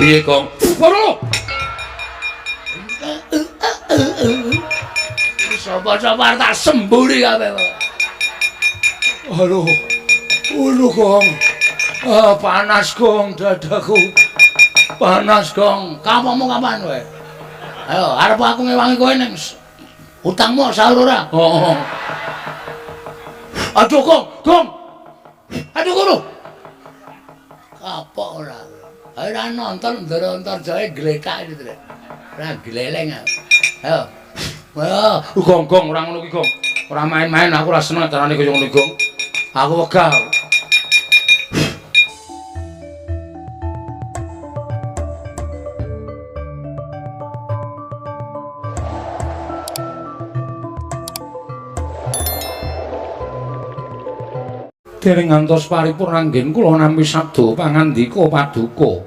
Piye, Gong? Waduh. Sapa-sapa tak semburi kabeh. Aduh. Gong. Panas Gong dadaku. Panas Gong. Kapamu kapan kowe? Ayo, arep aku ngewangi kowe ning utangmu sahur ora? Oh. Aduh Gong. Aduh kono. Kapok ora. Ora nonton ndoro-nonton jae glekak iki, Tru. Ora gleleng aku. Ayo. Wah, Gong, ora ngono ki, Gong. Ora main-main, aku ora seneng carane kaya ngono, Gong. aku wegah. Dereng ngantos paripurna anggen kula nampi sabda pangandika paduka.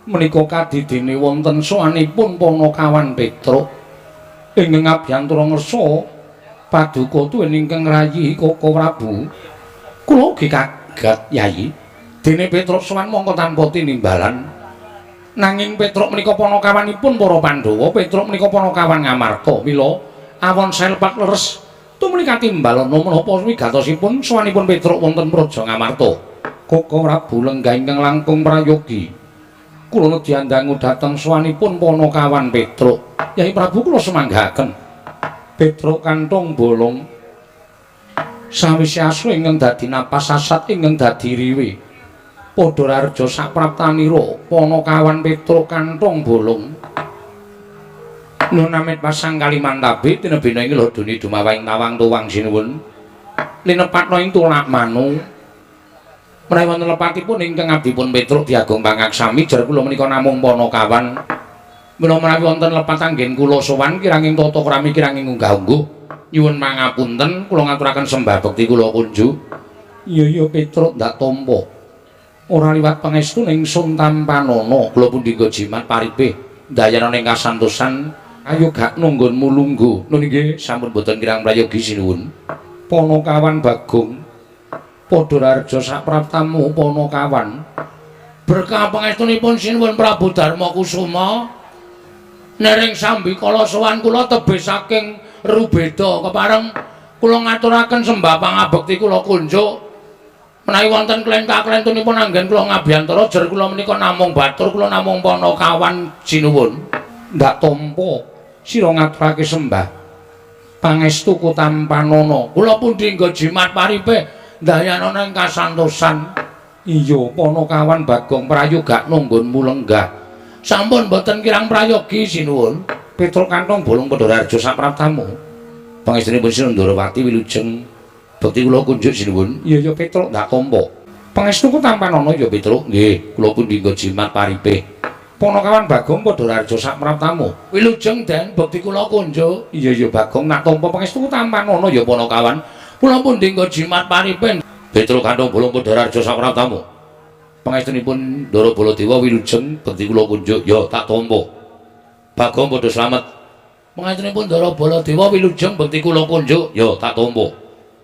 Menika kadidene wonten sowanipun Panakawan Petruk ingkang abiyantara ngersa paduka tuwin ingkang rayi Koko Prabu. Kula ugi kaget, Yayi. Dene Petruk sowan mongko tanpa tinimbalan. Nanging Petruk menika panakawanipun para Pandhawa, Petruk menika panakawan Ngamarta. Mila awon selpak leres tumuli katimbalana menapa wigatosipun sowanipun Petruk wonten Praja Ngamarta. Koko Prabu lenggah ingkang langkung prayogi. Kula nedhi andangu dhateng sowanipun Panakawan Petruk. Yai Prabu kula semanggahaken. Petruk kanthong bolong sawise asu ingkang dadi napas sasat ingkang dadi riwe. Padha raja sapraptanira Panakawan Petruk kanthong bolong. Nunamit pasang Kalimantabe tinebena ing lodoni dumawahing tawang tuwang sinuwun. Linepatna ing tulak manu. Menawi wonten lepatipun ingkang abdipun Petruk diagung pangaksami jar kula menika namung Panakawan. Mila menawi wonten lepat anggen kula sowan kiranging tata krami kiranging unggah-ungguh nyuwun pangapunten kula ngaturaken sembah bekti kula kunjuk. Iya Petruk ndak tampa. Ora liwat pangestu ning sun tampanana kula pundi nggo jimat paripe dayana ning kasantosan ayo gak nunggonmu lungguh. Nun nggih sampun boten kirang prayogi sinuwun. Panakawan Bagong padha raja sapraptamu Panakawan. Berkah pangestunipun sinuwun Prabu Darma Kusuma. Nering sambikala sowan kula tebih saking Rubeda kepareng kula ngaturaken sembah pangabekti kula kunjuk. Menawi wonten klentha-klentunipun anggen kula ngabiyantara jer kula menika namung batur kula namung Panakawan sinuwun. Ndak tampa sira ngaturake sembah pangestu kutampanana. Kula pundi nggo jimat paripe dayana ning kasantosan. Iya Panakawan Bagong prayoga nunggonmu lenggah. Sampun boten kirang prayogi sinuwun. Petruk kanthong bolong padha raja sapraptamu. Pangestunipun Sira Ndarawati wilujeng bekti kula kunjuk sinuwun. Iya Petruk ndak tampa. Pangestu kutampanana ya Petruk. Nggih, kula pundi nggo jimat paripe. Panakawan Bagong padha raja sapraptamu. Wilujeng Den bekti kula kunjuk. Iya Bagong nak tampa pangestu kutampanana ya Panakawan. Kula pundi nggo jimat paripe. Petruk kanthong bolong padha raja sapraptamu. Pangestunipun Ndara Baladewa wilujeng bekti kula kunjuk ya tak tampa. Bagong padha slamet. Pangestunipun Ndara Baladewa wilujeng bekti kula kunjuk ya tak tampa.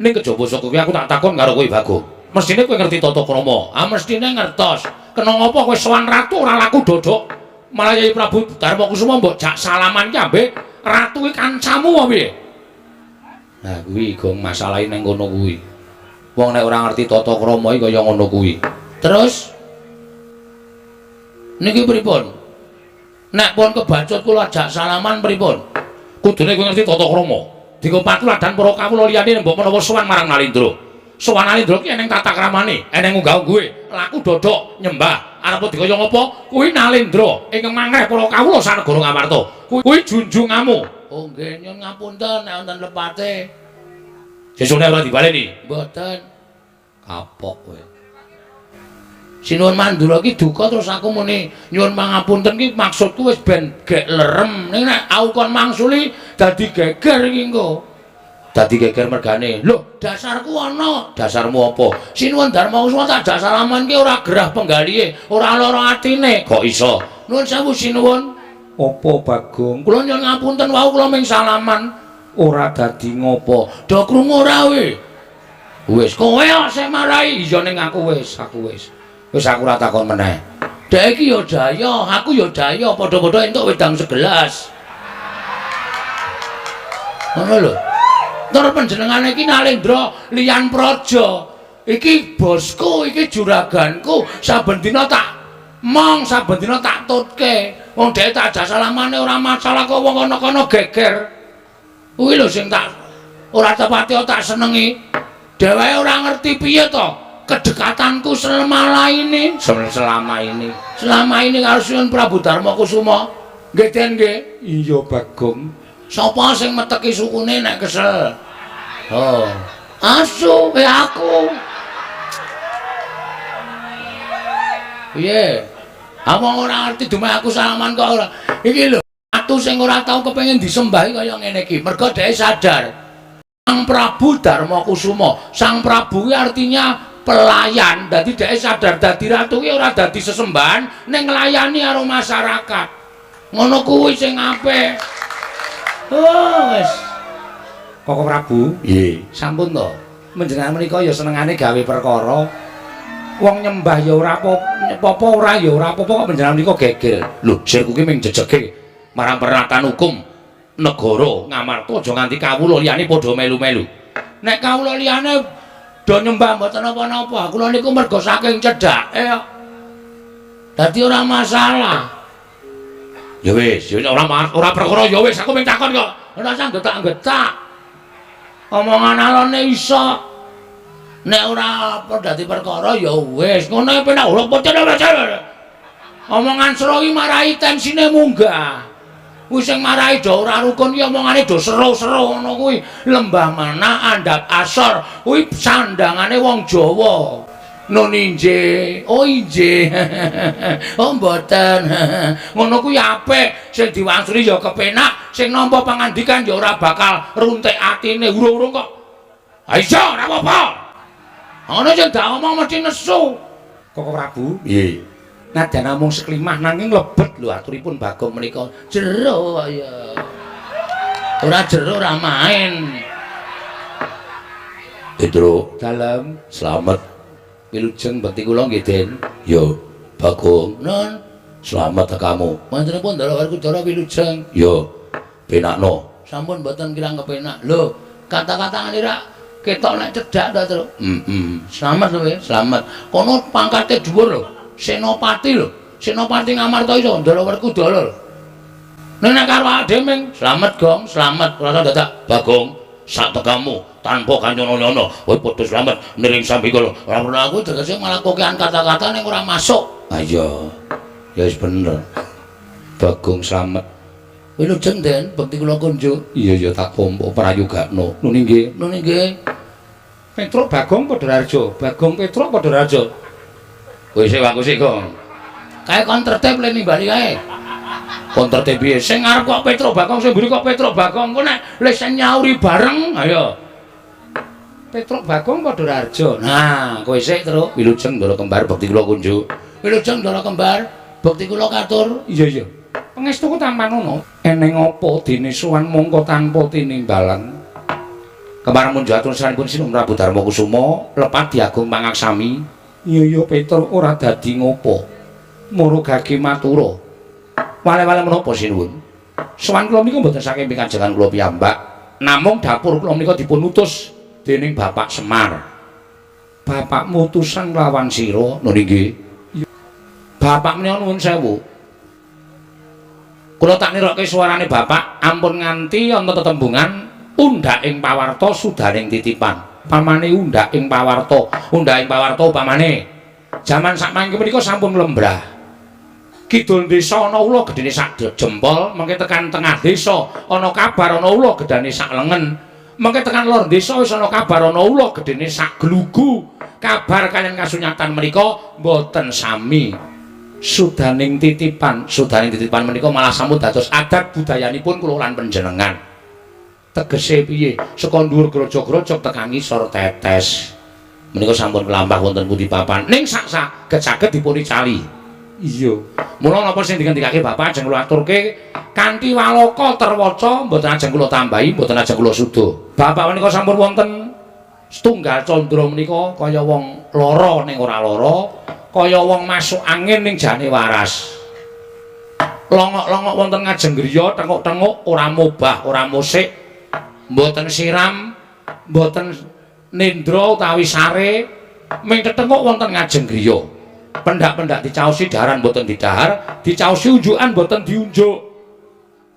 Ning kejaba saka kuwi aku tak takon karo kowe Bagong. Mestine kowe ngerti tata krama. Mestine ngertos. Kena ngapa kowe sowan ratu ora laku dodok? Malah Yai Prabu Darma Kusuma mbok jak salaman ki ambek ratu iki kancamu apa piye? Nah kuwi Gong masalahe ning kono kuwi. Wong nek ora ngerti tata krama iki kaya ngono kuwi. Terus niki pripun? Nek pun kebacut kula ajak salaman pripun? Kudune kowe ngerti tata krama. Dikopatu ladan para kawula liyane mbok menawa sowan marang Nalindra. Sowan Nalindra ki eneng tata kramane, eneng unggah-ungguhe, laku dodok nyembah. Arep dikaya ngapa? Kuwi Nalindra ingkang mangreh para kawula sanegara Ngamarta. Kuwi junjungamu. Oh nggih, nyuwun ngapunten nek wonten lepate. Sesune ora dibaleni. Mboten. Kapok kowe. Sinuwun Mandura ki duka terus aku muni nyuwun pangapunten ki maksudku wis ben gek lerem. Ning nek aku kon mangsuli dadi geger iki engko. Dadi geger mergane. Lho, dasarku ana. Dasarmu apa? Sinuwun Darma Kusuma tak jak salaman ki ora gerah penggalihe, ora lara atine. Kok iso? Nuwun sewu sinuwun. Apa Bagong? Kula nyuwun ngapunten wau kula ming salaman. Ora dadi ngopo? Do krungu ora we? Wis kowe sing marai. iya ning aku wis. Wis aku ora takon meneh. Dek iki ya Jaya, aku ya Jaya, padha-padha entuk wedang segelas. Ngono lho. Tur panjenengane iki Nalendra Liyan Praja. Iki bosku, iki juraganku. Saben dina tak saben dina tak tutke. Wong dhek tak ajak salamane ora masalah kok wong kono-kono geger. Kuwi lho sing tak ora tepati tak senengi. Dheweke ora ngerti piye to kedekatanku selama ini. Selama ini karo Sunan Prabu Darma Kusuma. Nggih Den nggih. Iya Bagong. Sapa sing meteki sukune nek kesel? Oh, asu aku. Piye? Awang ora ngerti dumeh aku salaman kok ora. Iki lho, atu sing ora tau kepengin disembahi kaya ngene iki. Mergo dhek sadar. Sang Prabu Darma Kusuma. Sang Prabu kuwi artinya pelayan. Dadi dhek sadar dadi ratu ki ora dadi sesembahan, ning nglayani karo masyarakat. Ngono kuwi sing apik. Oh, wis. Koko Prabu, Nggih. sampun to. Menjenengan menika ya senengane gawe perkara. Wong nyembah ya ora apa-apa, ora ya ora apa-apa kok menjenengan menika geger. Lho, sik kuwi ming jejege marang peraturan hukum negara Ngamarta aja nganti kawula liyane padha melu-melu. Nek kawula liyane do nyembah mboten napa-napa, kula niku mergo saking cedhake kok. Dadi ora masalah. Ya wis, ora perkara ya wis aku ming takon kok. Ora usah getak-getak. Omongan alone iso. Nek ora apa dadi perkara ya wis, ngono penak ora pocet. Omongan sero iki marahi tensine munggah. Kuwi sing marahi do ora rukun iki omongane do seru-seru ngono kuwi. Lembah Mana andhap asor kuwi sandangane wong Jawa. Nun inje, oh inje, oh mboten, ngono kuwi apik, sing diwangsuli ya kepenak, sing nampa pangandikan ya ora bakal runtik atine, urung-urung kok. Ha iso, ora apa-apa. Ngono sing dak omong mesti nesu. Koko Prabu, Nggih. nadyan namung seklimah nanging lebet lho aturipun Bagong menika. Jero ya. Ora jero ora main. Pedro, Dalem, selamat. wilujeng bekti kula nggih Den. Yo, Bagong. Nun, selamat kamu. Mantenipun Ndara Werkudara wilujeng. Yo, penakno. Sampun mboten kirang kepenak. Lho, kata-katane ra ketok nek cedhak ta, Tru? Selamat lho, selamat. Kono pangkate dhuwur lho. Senopati lho. Senopati Ngamarta iso Ndara Werkudara lho. Nek karo awake dhewe selamat, Gong, selamat. Ora dadak Bagong. Sak tekamu tanpa kanyono-nyono kowe padha slamet niring sambikala ora perlu aku tegese malah kokean kata-kata ning ora masuk. Ayo ya wis bener Bagong slamet wilujeng Den bekti kula kunjuk. Iya ya tak pompo prayogakno. Nuni nggih. Petruk Bagong Padharjo, Bagong Petruk Padharjo. Kowe sik waku sik Gong. Kae kon tertib le nimbali kae. Kon tertib piye? Sing ngarep kok Petruk Bagong, sing mburi kok Petruk Bagong. Kok nek wis nyauri bareng, ayo. Petruk Bagong Padharjo. Nah, kowe sik Truk. Wilujeng Ndara Kembar bekti kula kunjuk. Wilujeng Ndara Kembar bekti kula katur. Iya. Pangestu ku tampan ono. Eneng apa dene sowan mongko tanpa tinimbalan. Kembar mun jatur sampun Sinum Prabu Darma Kusuma lepat diagung pangaksami. Iya Petruk ora dadi ngopo. Murugake matura. Wale-wale menapa sinuwun? Sowan kula menika mboten saking pikajengan kula piyambak, namung dapur kula menika dipun utus dening Bapak Semar. Bapak mutusan lawan sira, lho nggih. Bapak menika nuwun sewu. Kula tak nirokke suarane Bapak ampun nganti wonten tetembungan undhak ing pawarta sudaning titipan. Pamane undhak ing pawarta, upamane jaman sakmangke menika sampun lembrah. Kidul desa ana ula gedene sak jempol, mengke tekan tengah desa ana kabar ana ula gedane sak lengen. Mengke tekan lor desa wis ana kabar ana ula gedene sak glugu. Kabar kaliyan kasunyatan menika mboten sami. Sudaning titipan menika malah sampun dados adat budayanipun kula lan panjenengan. Tegese piye? Saka dhuwur grojok-grojok tekan ngisor tetes. Menika sampun kelampah wonten pundi papan. Ning sak saged dipun icali. Iya. Mula napa sing digendikake Bapak ajeng kula aturke kanthi waloka terwaca mboten ajeng kula tambahi, mboten ajeng kula suda. Bapak menika sampun wonten setunggal candra menika kaya wong lara ning ora lara, kaya wong masuk angin ning jane waras. Longok-longok wonten ngajeng griya, tenguk-tenguk ora mubah, ora musik, mboten siram, mboten nindra utawi sare, ming tetenguk wonten ngajeng griya. Pendak-pendak dicaosi daharan mboten didahar, dicaosi unjukan mboten diunjuk.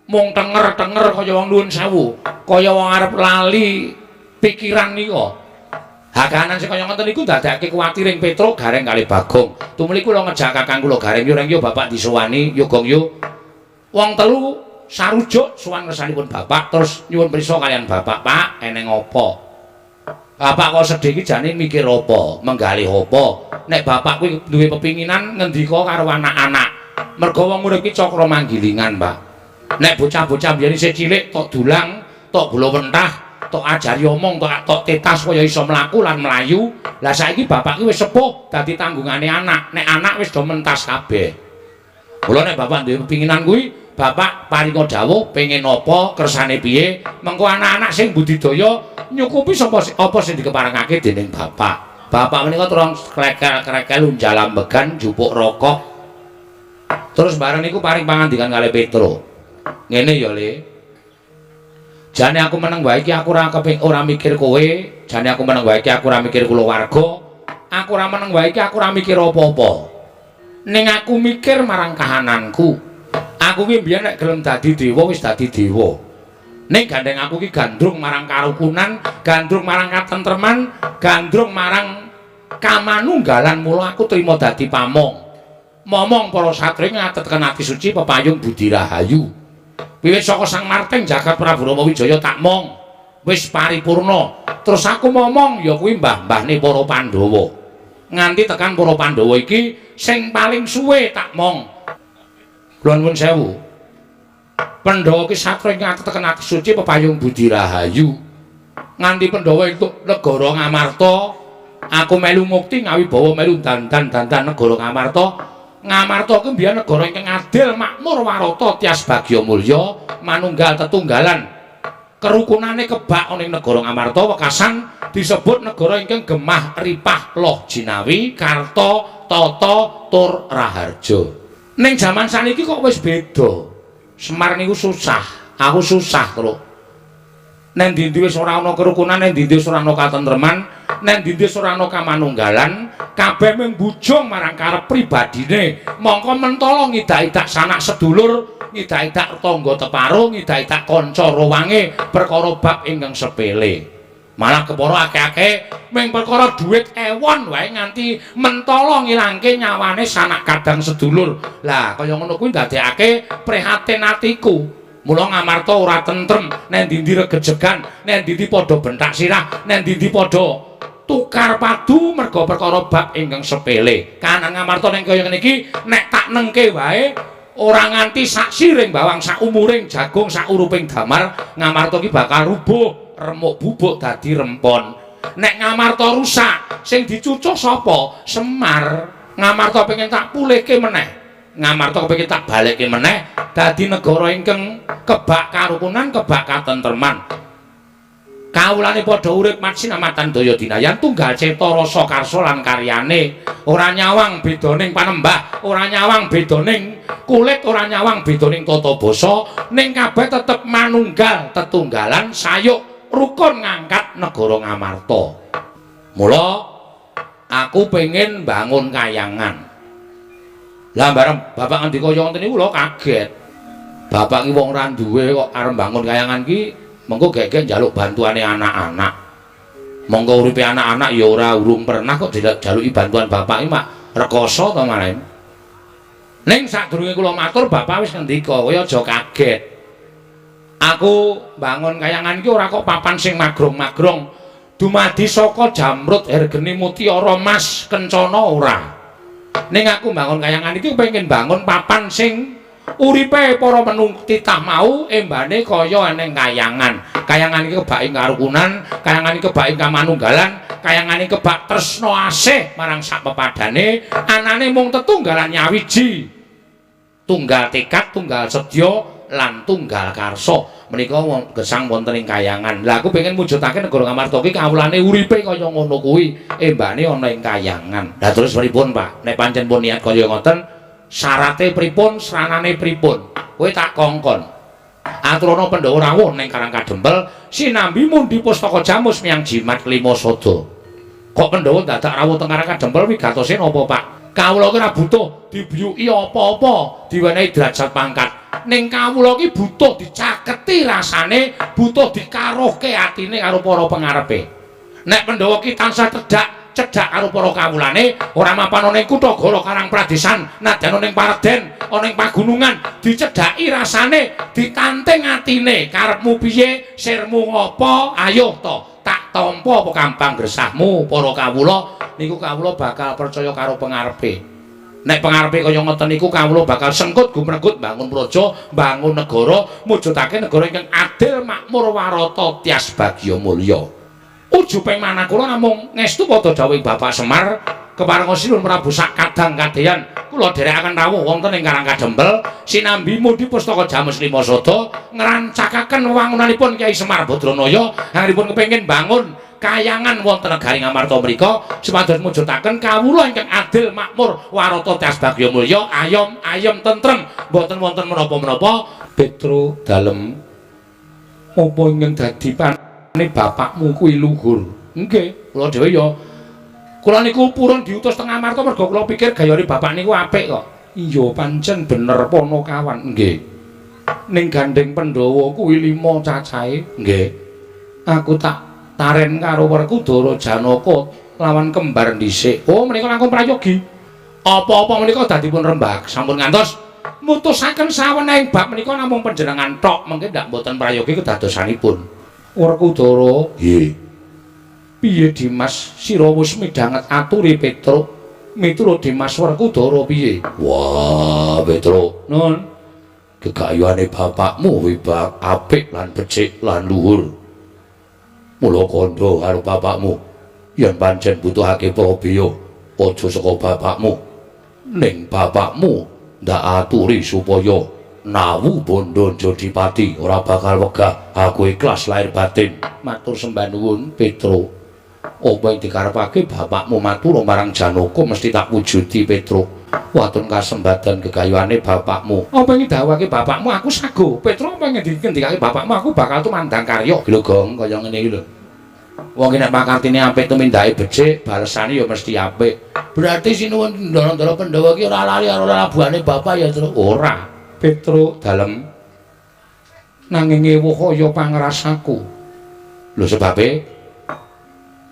Mung tenger-tenger kaya wong nuwun sewu, kaya wong arep lali pikiran nika. Hakanan sing kaya ngoten niku ndadekake kuwatiring Petruk gareng kali Bagong. Tumuli kula ngejak kakang kula gareng yo reng yo bapak disowani yo gong yo. Wong telu sarujuk sowan ngersanipun bapak terus nyuwun prisa kalian bapak, "Pak, eneng apa?" Bapak kok sedih iki jane mikir apa, menggalih apa. Nek bapak kuwi duwe pepinginan ngendika karo anak-anak. Mergo wong urip iki cakra manggilingan, Pak. Nek bocah-bocah biyen isih cilik tok dulang, tok gula wentah, tok ajari omong, tok tetas kaya iso mlaku lan mlayu. Lah saiki bapak ki wis sepuh dadi tanggungane anak. Nek anak wis do mentas kabeh. Mula nek bapak duwe pepinginan kuwi, bapak paringa dawuh pengen apa, kersane piye, mengko anak-anak sing budidaya nyukupi apa sing dikeparengake dening bapak. Bapak menika terus krekel-krekel unjalambegan jupuk rokok. Terus bareng niku paring pangandikan kalih Petruk. Ngene ya, Le. Jane aku meneng wae iki aku ora mikir kowe, jane aku meneng wae iki aku ora mikir kulawarga, aku ora meneng wae iki aku ora mikir apa-apa. Ning aku mikir marang kahananku. Aku ki mbiyen nek gelem dadi dewa wis dadi dewa. Ning gandeng aku ki gandrung marang karukunan, gandrung marang katentreman, gandrung marang kamanunggalan, mula aku trima dadi pamong. Momong para satri ngatetken ati suci pepayung budi rahayu. Wiwit saka Sang Marteng jagat Prabu Rama Wijaya tak mong wis paripurna. Terus aku momong ya kuwi mbah-mbahne para Pandhawa. Nganti tekan para Pandhawa iki sing paling suwe tak mong. Kula nuwun sewu. Pandhawa ki satria ngatetken ati suci pepayung budi rahayu. Nganti Pandhawa entuk negara Ngamarta, aku melu mukti ngawibawa melu dandan-dandan negara Ngamarta. Ngamarta kuwi mbiyen negara ingkang adil, makmur, warata, tias bagya mulya, manunggal tetunggalan. Kerukunane kebak ning negara Ngamarta wekasan disebut negara ingkang gemah ripah loh jinawi, karta, tata, tur raharja. Ning jaman saniki kok wis beda. Semar niku susah, aku susah terus. Nek ndi-ndi wis ora ana kerukunan, nek ndi-ndi wis ora ana katentreman, nek ndi-ndi wis ora ana kamanunggalan, kabeh mung bujung marang karep pribadine. Mongko mentala ngidak-idak sanak sedulur, ngidak-idak tangga teparuh, ngidak-idak kanca rowange perkara bab ingkang sepele. Malah kepara akeh-akeh mung perkara dhuwit ewon wae nganti mentala ngilangke nyawane sanak kadang sedulur. Lah kaya ngono kuwi ndadekake prihatin atiku. Mula Ngamarta ora tentrem, nek ndi-ndi regejegan, nek ndi-ndi padha bentak sirah, nek ndi-ndi padha tukar padu merga perkara bab ingkang sepele. Kahanan Ngamarta ning kaya ngene iki nek tak nengke wae ora nganti sak siring bawang, sak umuring jagung, sak uruping damar, Ngamarta iki bakal rubuh, remuk bubuk dadi rempon. Nek Ngamarta rusak, sing dicucuk sapa? Semar. Ngamarta pengen tak pulihke meneh. Ngamarta kepengin tak balekke meneh dadi negara ingkang kebak karukunan, kebak katentreman. Kawulane padha urip matsinamatan daya dinayan, tunggal ceta rasa karsa lan karyane. Ora nyawang bedaning panembah, ora nyawang bedaning kulit, ora nyawang bedaning tata basa, ning kabeh tetep manunggal tetunggalan sayuk rukun ngangkat negara Ngamarta. Mula aku pengen bangun kayangan. Lah bareng bapak ngendika kaya ngoten niku lho kaget. Bapak ki wong ra duwe kok arep bangun kayangan ki, mengko gek-gek njaluk bantuane anak-anak. Monggo uripe anak-anak ya ora urung pernah kok dijaluki bantuan bapak ki mak rekoso to malah. Ning sadurunge kula matur bapak wis ngendika, kowe aja kaget. Aku bangun kayangan ki ora kok papan sing magrong-magrong. Dumadi saka jamrut hergene mutiara mas kencana ora. Ning aku bangun kayangan iki pengen bangun papan sing uripe para menunggu titah mau embane kaya eneng kayangan. Kayangan iki kebak ing karukunan, kayangan iki kebak ing kamanunggalan, kayangan iki kebak tresna asih marang sak pepadane, anane mung tetunggalan nyawiji. Tunggal tekad, tunggal sedya, lan tunggal karsa menika gesang wonten ing kayangan. Lah aku pengen mujudake negara Ngamarta iki kawulane uripe kaya ngono kuwi embane ana ing kayangan. Lah terus pripun Pak? Nek pancen pun niat kaya ngoten syarate pripun, sranane pripun? Kowe tak kongkon. Aturana Pandhawa rawuh ning Karang Kadempel sinambi mundi pustaka Jamus miyang jimat Klima Sada. Kok Pandhawa dadak rawuh teng Karang Kadempel wigatose napa Pak? Kawula ki ora butuh dibuyuki apa-apa, diwenehi derajat pangkat. Ning kawula ki butuh dicaketi rasane, butuh dikaruhke atine karo para pengarepe. Nek Pandhawa ki tansah cedhak karo para kawulane, ora mapan ana ing kutha Gala Karang Pradesan, nadyan ana ing Paredèn, ana ing pagunungan, dicedhaki rasane, ditanting atine. Karepmu piye? Sirmu ngopo? Ayo to, tak tampa apa gampang gresahmu para kawula. Niku kawula bakal percaya karo pengarepe. Nek pengarepe kaya ngoten niku kawula bakal sengkut gumregut bangun praja, bangun negara, mujudake negara ingkang adil, makmur, warata, tyas, bagya, mulya. Ujuping manah kula namung ngestu padha dawuhing Bapak Semar keparenga sinuhun Prabu sak kadang kadehan kula dherekaken rawuh wonten ing Karang Kadempel sinambi mundi pustaka Jamus Klima Sada ngrancakaken wangunanipun Kyai Semar Badranaya anggenipun kepengin bangun kayangan wonten negari Ngamarta mriku supados mujudaken kawula ingkang adil, makmur, warata, tyas, bagya, mulya, ayem tentrem, boten wonten menapa-menapa. Petro dalem apa ingkang dadi ini bapakmu kuwi luhur. Nggih, kula dhewe ya. Kula niku purun diutus teng Ngamarta mergo kula pikir gayane bapak niku apik kok. Iya, pancen bener Panakawan. Nggih. Ning gandeng Pandhawa kuwi 5 cacahe. Nggih. Aku tak taren karo Werkudara Janaka lawan kembar dhisik. Oh, menika langkung prayogi. Apa-apa menika dadipun rembag sampun ngantos mutusaken sawenehing bab menika namung panjenengan tok, mengke ndak mboten prayogi kedadosanipun. Werkudara, nggih. Piye Dimas sira wis midhanget aturi Petro? Miturut Dimas Werkudara piye? Wah, Petro. Nun. Gegayuhane bapakmu wibak apik lan becik lan luhur. Mula kandha karo bapakmu. Yen pancen butuhake pabeya, aja saka bapakmu. Ning bapakmu ndak aturi supaya nawu bondo Jodipati ora bakal wegah. Aku ikhlas lahir batin. Matur sembah nuwun Petro. Apa yang dikarepake bapakmu matur marang Janaka mesti tak wujudi Petro. Watun kasembatan gegayuhane bapakmu. Apa yang didhawuhake bapakmu aku sago. Petro apa yang dikendikake bapakmu aku bakal tumandang karya. Lho Gong kaya ngene iki lho. Wong nek pakartine apik tumindake becik, balesane ya mesti apik. Berarti sinuwun Ndara Pandhawa iki ora lali karo labuhane bapak ya, Tru? Ora. Petro dalem nanging ewuh kaya pangrasaku. Lho sebabe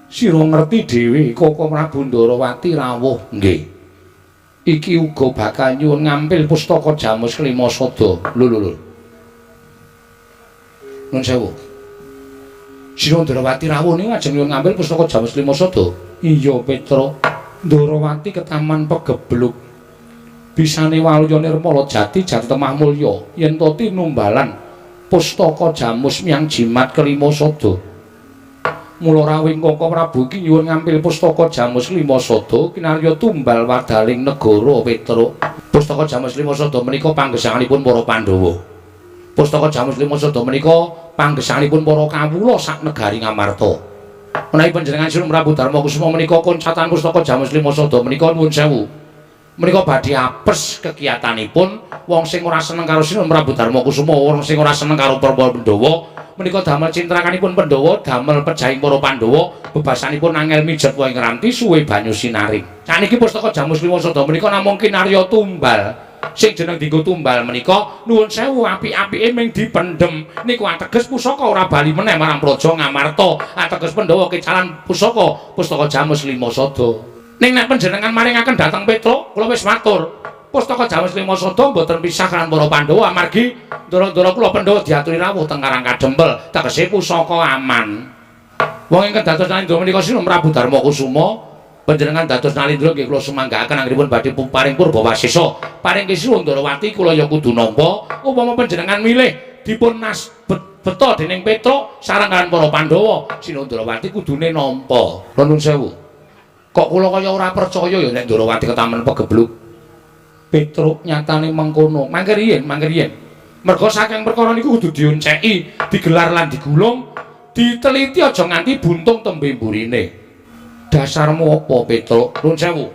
sira ngerti dhewe Koko Prabu Ndarawati rawuh. Nggih. Iki uga bakal nyuwun ngampil pustaka Jamus Klima Sada. Lho. Nun sewu. Sira Ndarawati rawuh niku ajeng nyuwun ngampil pustaka Jamus Klima Sada. Iya Petro. Ndarawati ketaman pegebluk. Bisane waluya nirmala jati temah mulya yen to tinumbalan pustaka Jamus miyang jimat Klima Sada. Mula rawing Koko Prabu iki nyuwun ngampil pustaka Jamus Klima Sada kinarya tumbal wadaling negara Petro. Pustaka Jamus Klima Sada menika panggesanganipun para Pandhawa. Pustaka Jamus Klima Sada menika panggesanganipun para kawula sak negari Ngamarta. Menawi panjenengan Sinuhun Prabu Darmakusuma menika koncatan pustaka Jamus Klima Sada menika nuwun sewu. Menika badhe apes kegiatanipun wong sing ora seneng karo Sinuhun Prabu Darmakusuma, wong sing ora seneng karo para Pandhawa, menika damel cintrakanipun Pandhawa, damel pejahing para Pandhawa, bebasanipun angel mijet wae ngranti suwe banyu sinaring. Saniki pustaka Jamus Klima Sada menika namung kinarya tumbal. Sing jeneng dienggo tumbal menika nuwun sewu apik-apike ming dipendhem. Niku ateges pusaka ora bali meneh marang praja Ngamarta. Ateges Pandhawa kecalan pusaka pustaka Jamus Klima Sada. Ning nek panjenengan maringaken dhateng Petro, kula wis matur. Pustaka Jamus Klima Sada mboten pisah kan para Pandhawa amargi ndara-ndara kula Pandhawa diaturi rawuh teng Karang Kadempel, tegese pusaka aman. Wong ingkang dados nalindra menika Sinuhun Prabu Darmakusuma, panjenengan dados nalindra nggih kula sumanggaaken anggenipun badhe paring purba wasesa. Paring Sinuhun Ndarawati kula ya kudu nampa upama panjenengan milih dipun beto dening Petro sareng kaliyan para Pandhawa, Sinuhun Ndarawati kudune nampa. Nuwun sewu. Kok kula kaya ora percaya ya nek Ndarawati ketamen pegebluk. Petro nyatane mengkono. Mangke riyen. Merga saking perkara niku kudu dionceki, digelar lan digulung, diteliti aja nganti buntung tembe mburine. Dasarmu apa, Petruk? Nuwun sewu.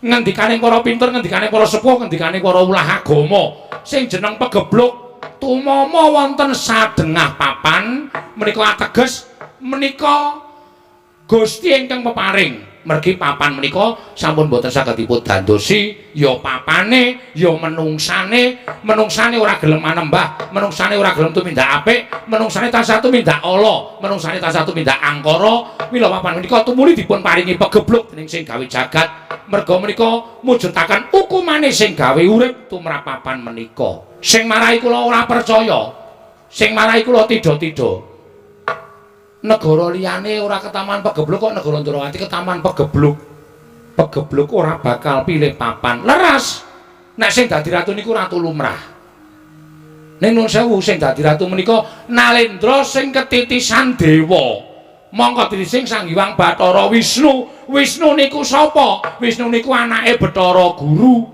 Ngendikane para pinter, ngendikane para sepuh, ngendikane para ulah agama sing jeneng pegebluk tumama wonten sadengah papan menika ateges menika Gusti ingkang peparing. Mergi papan menika sampun boten saged dipun dandosi ya papane ya menungsane ora gelem manembah, menungsane ora gelem tumindak apik, menungsane tansah tumindak ala, menungsane tansah tumindak angkara. Mila papan menika tumuli dipun paringi pegebluk dening sing gawe jagat. Merga menika mujudaken hukumane sing gawe urip tumrap papan menika. Sing marahi kula ora percaya, sing marahi kula tida-tida. Negara liyane ora ketaman pegebluk kok negara Ndrawati ketaman pegebluk. Pegebluk ora bakal pilih papan. Leres. Nek sing dadi ratu niku ratu lumrah. Ning nuwun sewu sing dadi ratu menika Nalendra sing ketitisan dewa. Mongko dirising Sang Hyang Bathara Wisnu. Wisnu niku sapa? Wisnu niku anake Bathara Guru.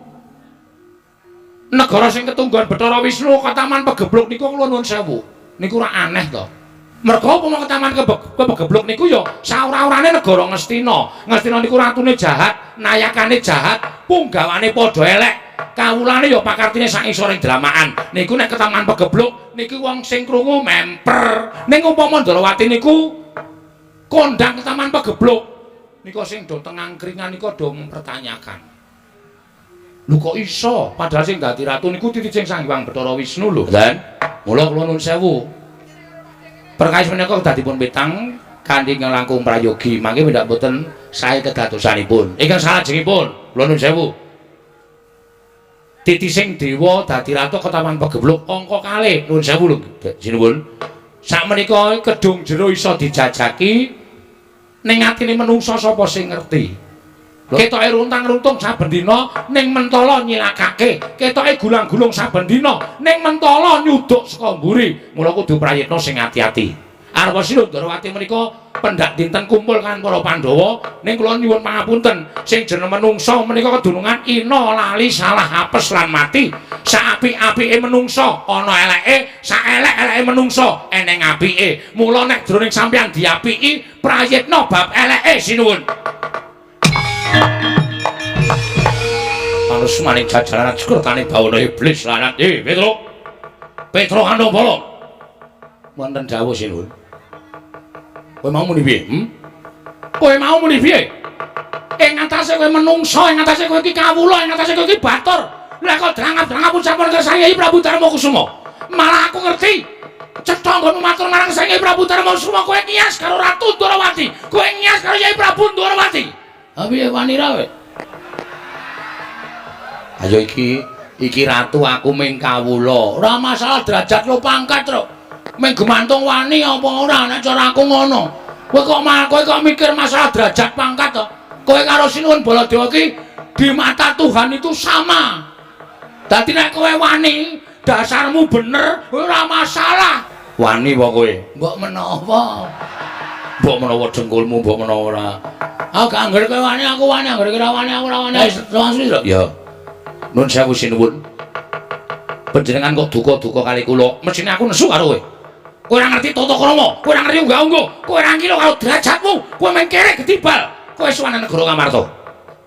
Negara sing ketunggon Bathara Wisnu ketaman pegebluk niku kula nuwun sewu. Niku ora aneh to. Merga upama ketaman kebegebluk niku ya saora-orane negara Ngastina. Ngastina niku ratune jahat, nayakane jahat, punggawane padha elek. Kawulane ya pakartine sak isoring dramaan. Niku nek ketaman pegebluk niki wong sing krungu memper. Ning upama Ndrawati niku kondang ketaman pegebluk nika sing do tengang kringan nika do mempertanyakan. Lho kok iso padahal sing dadi ratu niku titih Sang Hyang Bathara Wisnu lho. Lan mula kula nuwun sewu. Perkawis menika kedadipun petang kanthi nglangkung prayogi mangke ndak boten sae kedadosanipun. Ingkang salajengipun kula nuwun sewu. Titising dewa dadi ratu ketaman pegebluk angka kalih nuwun sewu lho sinuwun. Sakmenika kedung jero iso dijajaki ning atine menungsa sapa sing ngerti. Ketoke runtang-runtung saben dina ning mentala nyilakake, ketoke gulang-gulung saben dina ning mentala nyuduk saka mburi. Mula kudu prayitna sing ati-ati. Arep sira Ndrawati menika pendak dinten kumpul kan para Pandhawa ning kula nyuwun pangapunten sing jeneng menungsa menika kedunungan ina lali salah apes lan mati. Saapik-apike menungsa ana eleke, saelek-eleke menungsa eneng apike. Mula nek jroning sampeyan diapiki prayitna bab eleke sinuwun. Manus maning jajaran sekurtane bawana iblis lanang Petruk kandhung bolong wonten dawuh sinuwun. Kowe mau muni piye? Kowe mau muni piye? Ing ngatasé kowe menungsa, ing ngatasé kowe iki kawula, ing ngatasé kowe iki batur. Lah kok drangap-drangap pun sampun Sang Hyai Prabu Darmakusuma. Malah aku ngerti cetha nggonmu matur marang Sang Hyai Prabu Darmakusuma kowe ngias karo Ratu Ndrawati. Kowe ngias karo Hyai Prabu Ndrawati. Ha piye wani ra kowe? Ayo iki ratu aku ming kawula. Ora masalah derajat lo pangkat, Tru. Ming gumantung wani apa ora nek cara aku ngono. Kowe kok mikir masalah derajat pangkat to? Kowe karo Sinuwun Baladewa iki di mata Tuhan itu sama. Dadi nek kowe wani, dasarmu bener, ora masalah. Wani apa kowe? Mbok menapa? Mbok menawa dengkulmu, mbok menawa ora. Aku gak angger kowe wani, aku wani, angger ora wani, aku ora wani. Langsung lho. Ya. Nun sewu sinuwun. Panjenengan kok duka-duka kali kula. Mesine aku nesu karo kowe. Kowe ora ngerti tata krama, kowe ora ngerti unggah-ungguh, kowe ora ngira karo derajatmu, kowe mengkere gedibal. Kowe suwane negara Ngamarta.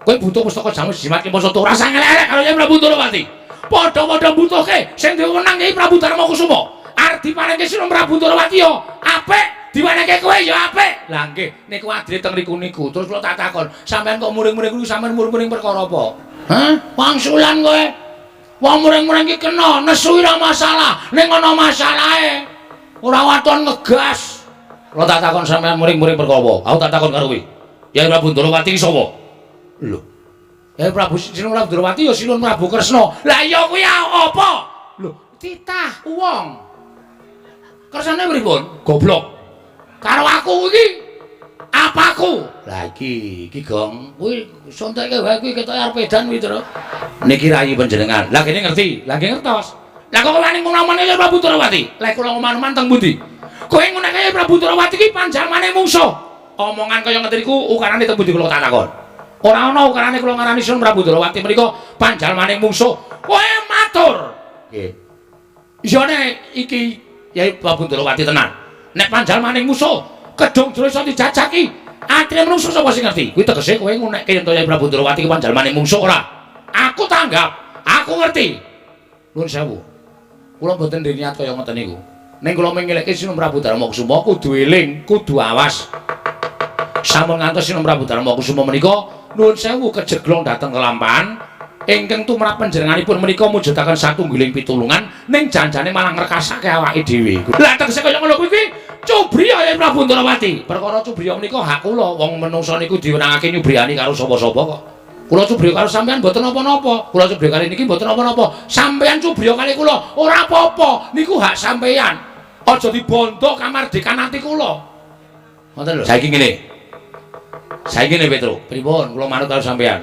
Kowe butuh pustaka jamu jimat Kimposo ora sangelek karo Hyai Prabu Ndrawati. Padha-padha butuhke sing diwenang Hyai Prabu Darmakusuma. Arep diparingke Sinuwun Prabu Ndrawati yo apik, diwenehke kowe yo apik. Lah nggih, niku adile teng niku. Terus kula tak takon, sampean kok muring-muring kuwi sampean muring-muring perkara apa? Hah? Wangsulan kowe. Wong muring-muring iki kena nesu ora masalah, ning ana masalahe. Ora waton ngegas. Kula tak takon sampean muring-muring perkara apa? Aku tak takon karo kowe. Hyai Prabu Ndrawati iki sapa? Lho. Hyai Prabu Sinuwun Prabu Ndrawati ya Sinuwun Prabu Kresna. Lah iya kuwi apa? Lho, titah wong. Kersane pripun? Goblok. Karo aku iki apaku? Lah iki gong. Kuwi sontekke wae kuwi ketoke arep edan kuwi, Tru. Niki rayi panjenengan. Lah kene ngerti, lah nggih ngertos. Lah kok wani ngomong-ngomong Hyai Prabu Ndrawati? Lah kula ngomong-ngomong teng pundi? Kowe nguneke Hyai Prabu Ndrawati iki panjalmane mungsuh. Omongan kaya ngeten iku ukarane teng pundi kula tak takon. Ora ana ukarane kula ngarani Sinuwun Prabu Ndrawati menika panjalmane mungsuh. Kowe matur. Nggih. Iya nek iki Yai Prabu Ndrawati tenan. Nek panjalmaning musuh kedung Dresa dijajaki, atine menungso sapa sing ngerti? Kuwi tegese kowe ngunekke yen Yai Prabu Ndrawati ki panjalmaning musuh ora? Aku tanggap, aku ngerti. Nuwun sewu. Kula mboten niat kaya ngoten niku. Ning kula mengelekke Sinum Prabu Darmakusuma kudu eling, kudu awas. Sampun ngantos Sinum Prabu Darmakusuma menika nuwun sewu kejeglong dhateng kelampahan. Ingkang tumrap panjenenganipun menika mujudaken satunggiling pitulungan ning janjane malah ngrekasake awake dhewe. Lah tegese kaya ngono kuwi cubriya Yai Prabu Ndrawati. Perkara cubriya menika hak kula, wong menungsa niku diwenangake nyubriyani karo sapa-sapa kok. Kula cubriya karo sampeyan mboten napa-napa. Kula cubriya kali niki mboten napa-napa. Sampeyan cubriya kali kula ora apa-apa. Niku hak sampeyan. Aja dibondo kamardikan ati kula. Ngoten lho. Saiki ngene. Saiki ngene Petro. Pripun kula manut karo sampeyan.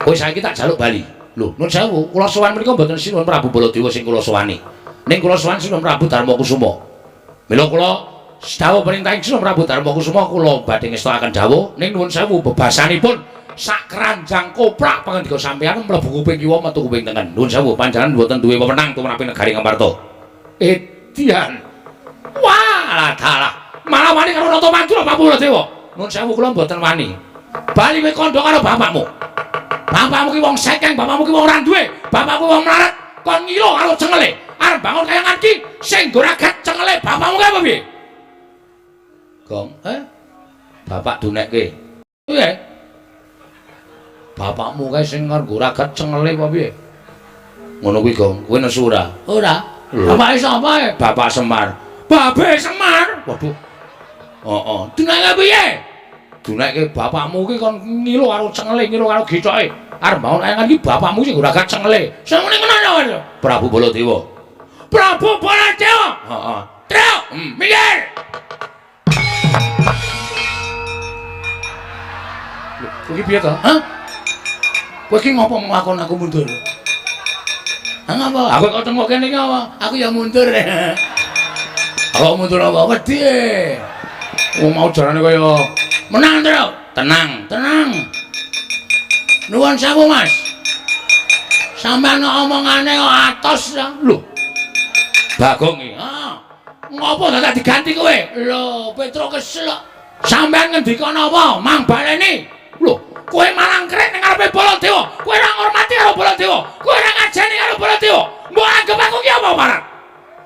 Kowe saiki tak jaluk bali. Lho, nuwun sewu, kula sowan menika mboten Sinuwun Prabu Baladewa sing kula sowani. Ning kula sowan Sinuwun Prabu Darmakusuma. Mila kula sedawuh perintahing Sinuwun Prabu Darmakusuma kula badhe ngestakaken dawuh ning nuwun sewu bebasanipun sak keranjang koprak pangandika sampeyan mlebu kuping kiwa metu kuping tengen. Nuwun sewu panjenengan mboten duwe wewenang tumrapi negari Ngamarta. Edian. Wah, dalah. Malah wani karo nata mantura Prabu Baladewa. Nuwun sewu kula mboten wani. Bali kowe kandha karo bapakmu. Bapakmu ki wong sekeng, bapakmu ki wong ora duwe, bapakmu wong melarat, kon ngilo karo cengele. Arep bangun kayangan ki sing nggo ragat cengele, bapakmu ki apa piye? Gong, bapak dunekke. Piye? Bapakmu kae sing nggo ragat cengele apa piye? Ngono kuwi, Gong. Kowe nesu ora? Ora. Bapake sapa? Bapak Semar. Babe Semar. Waduh. Heeh. Duneke piye? Duneke bapakmu ki kon ngilo karo cengele, ngilo karo gicoke. Arep bangun kayangan ki bapakmu sing ora gak cengele. Sing muni ngono ya, Prabu Baladewa. Prabu Baladewa. Heeh. Trio, minggir. Kowe ki piye to? Hah? Kowe ki ngopo nglakon aku mundur? Hah ngapa? Aku kok tengok kene iki apa? Aku ya mundur. Aku mundur apa? Wedi. Wong mau jarane kaya menang, Trio. Tenang, tenang. Nuwun sewu, Mas. Sampeyan omongane kok atos ya. Lho. Bagong iki. Heeh. Ngopo dadak diganti kowe? Lho, Petro kesel. Sampeyan ngendika napa? Mang baleni. Lho, kowe malang kret ning ngarepe Baladewa. Kowe ora ngormati karo Baladewa. Kowe ora ngajeni karo Baladewa. Mbok anggap aku ki apa marang?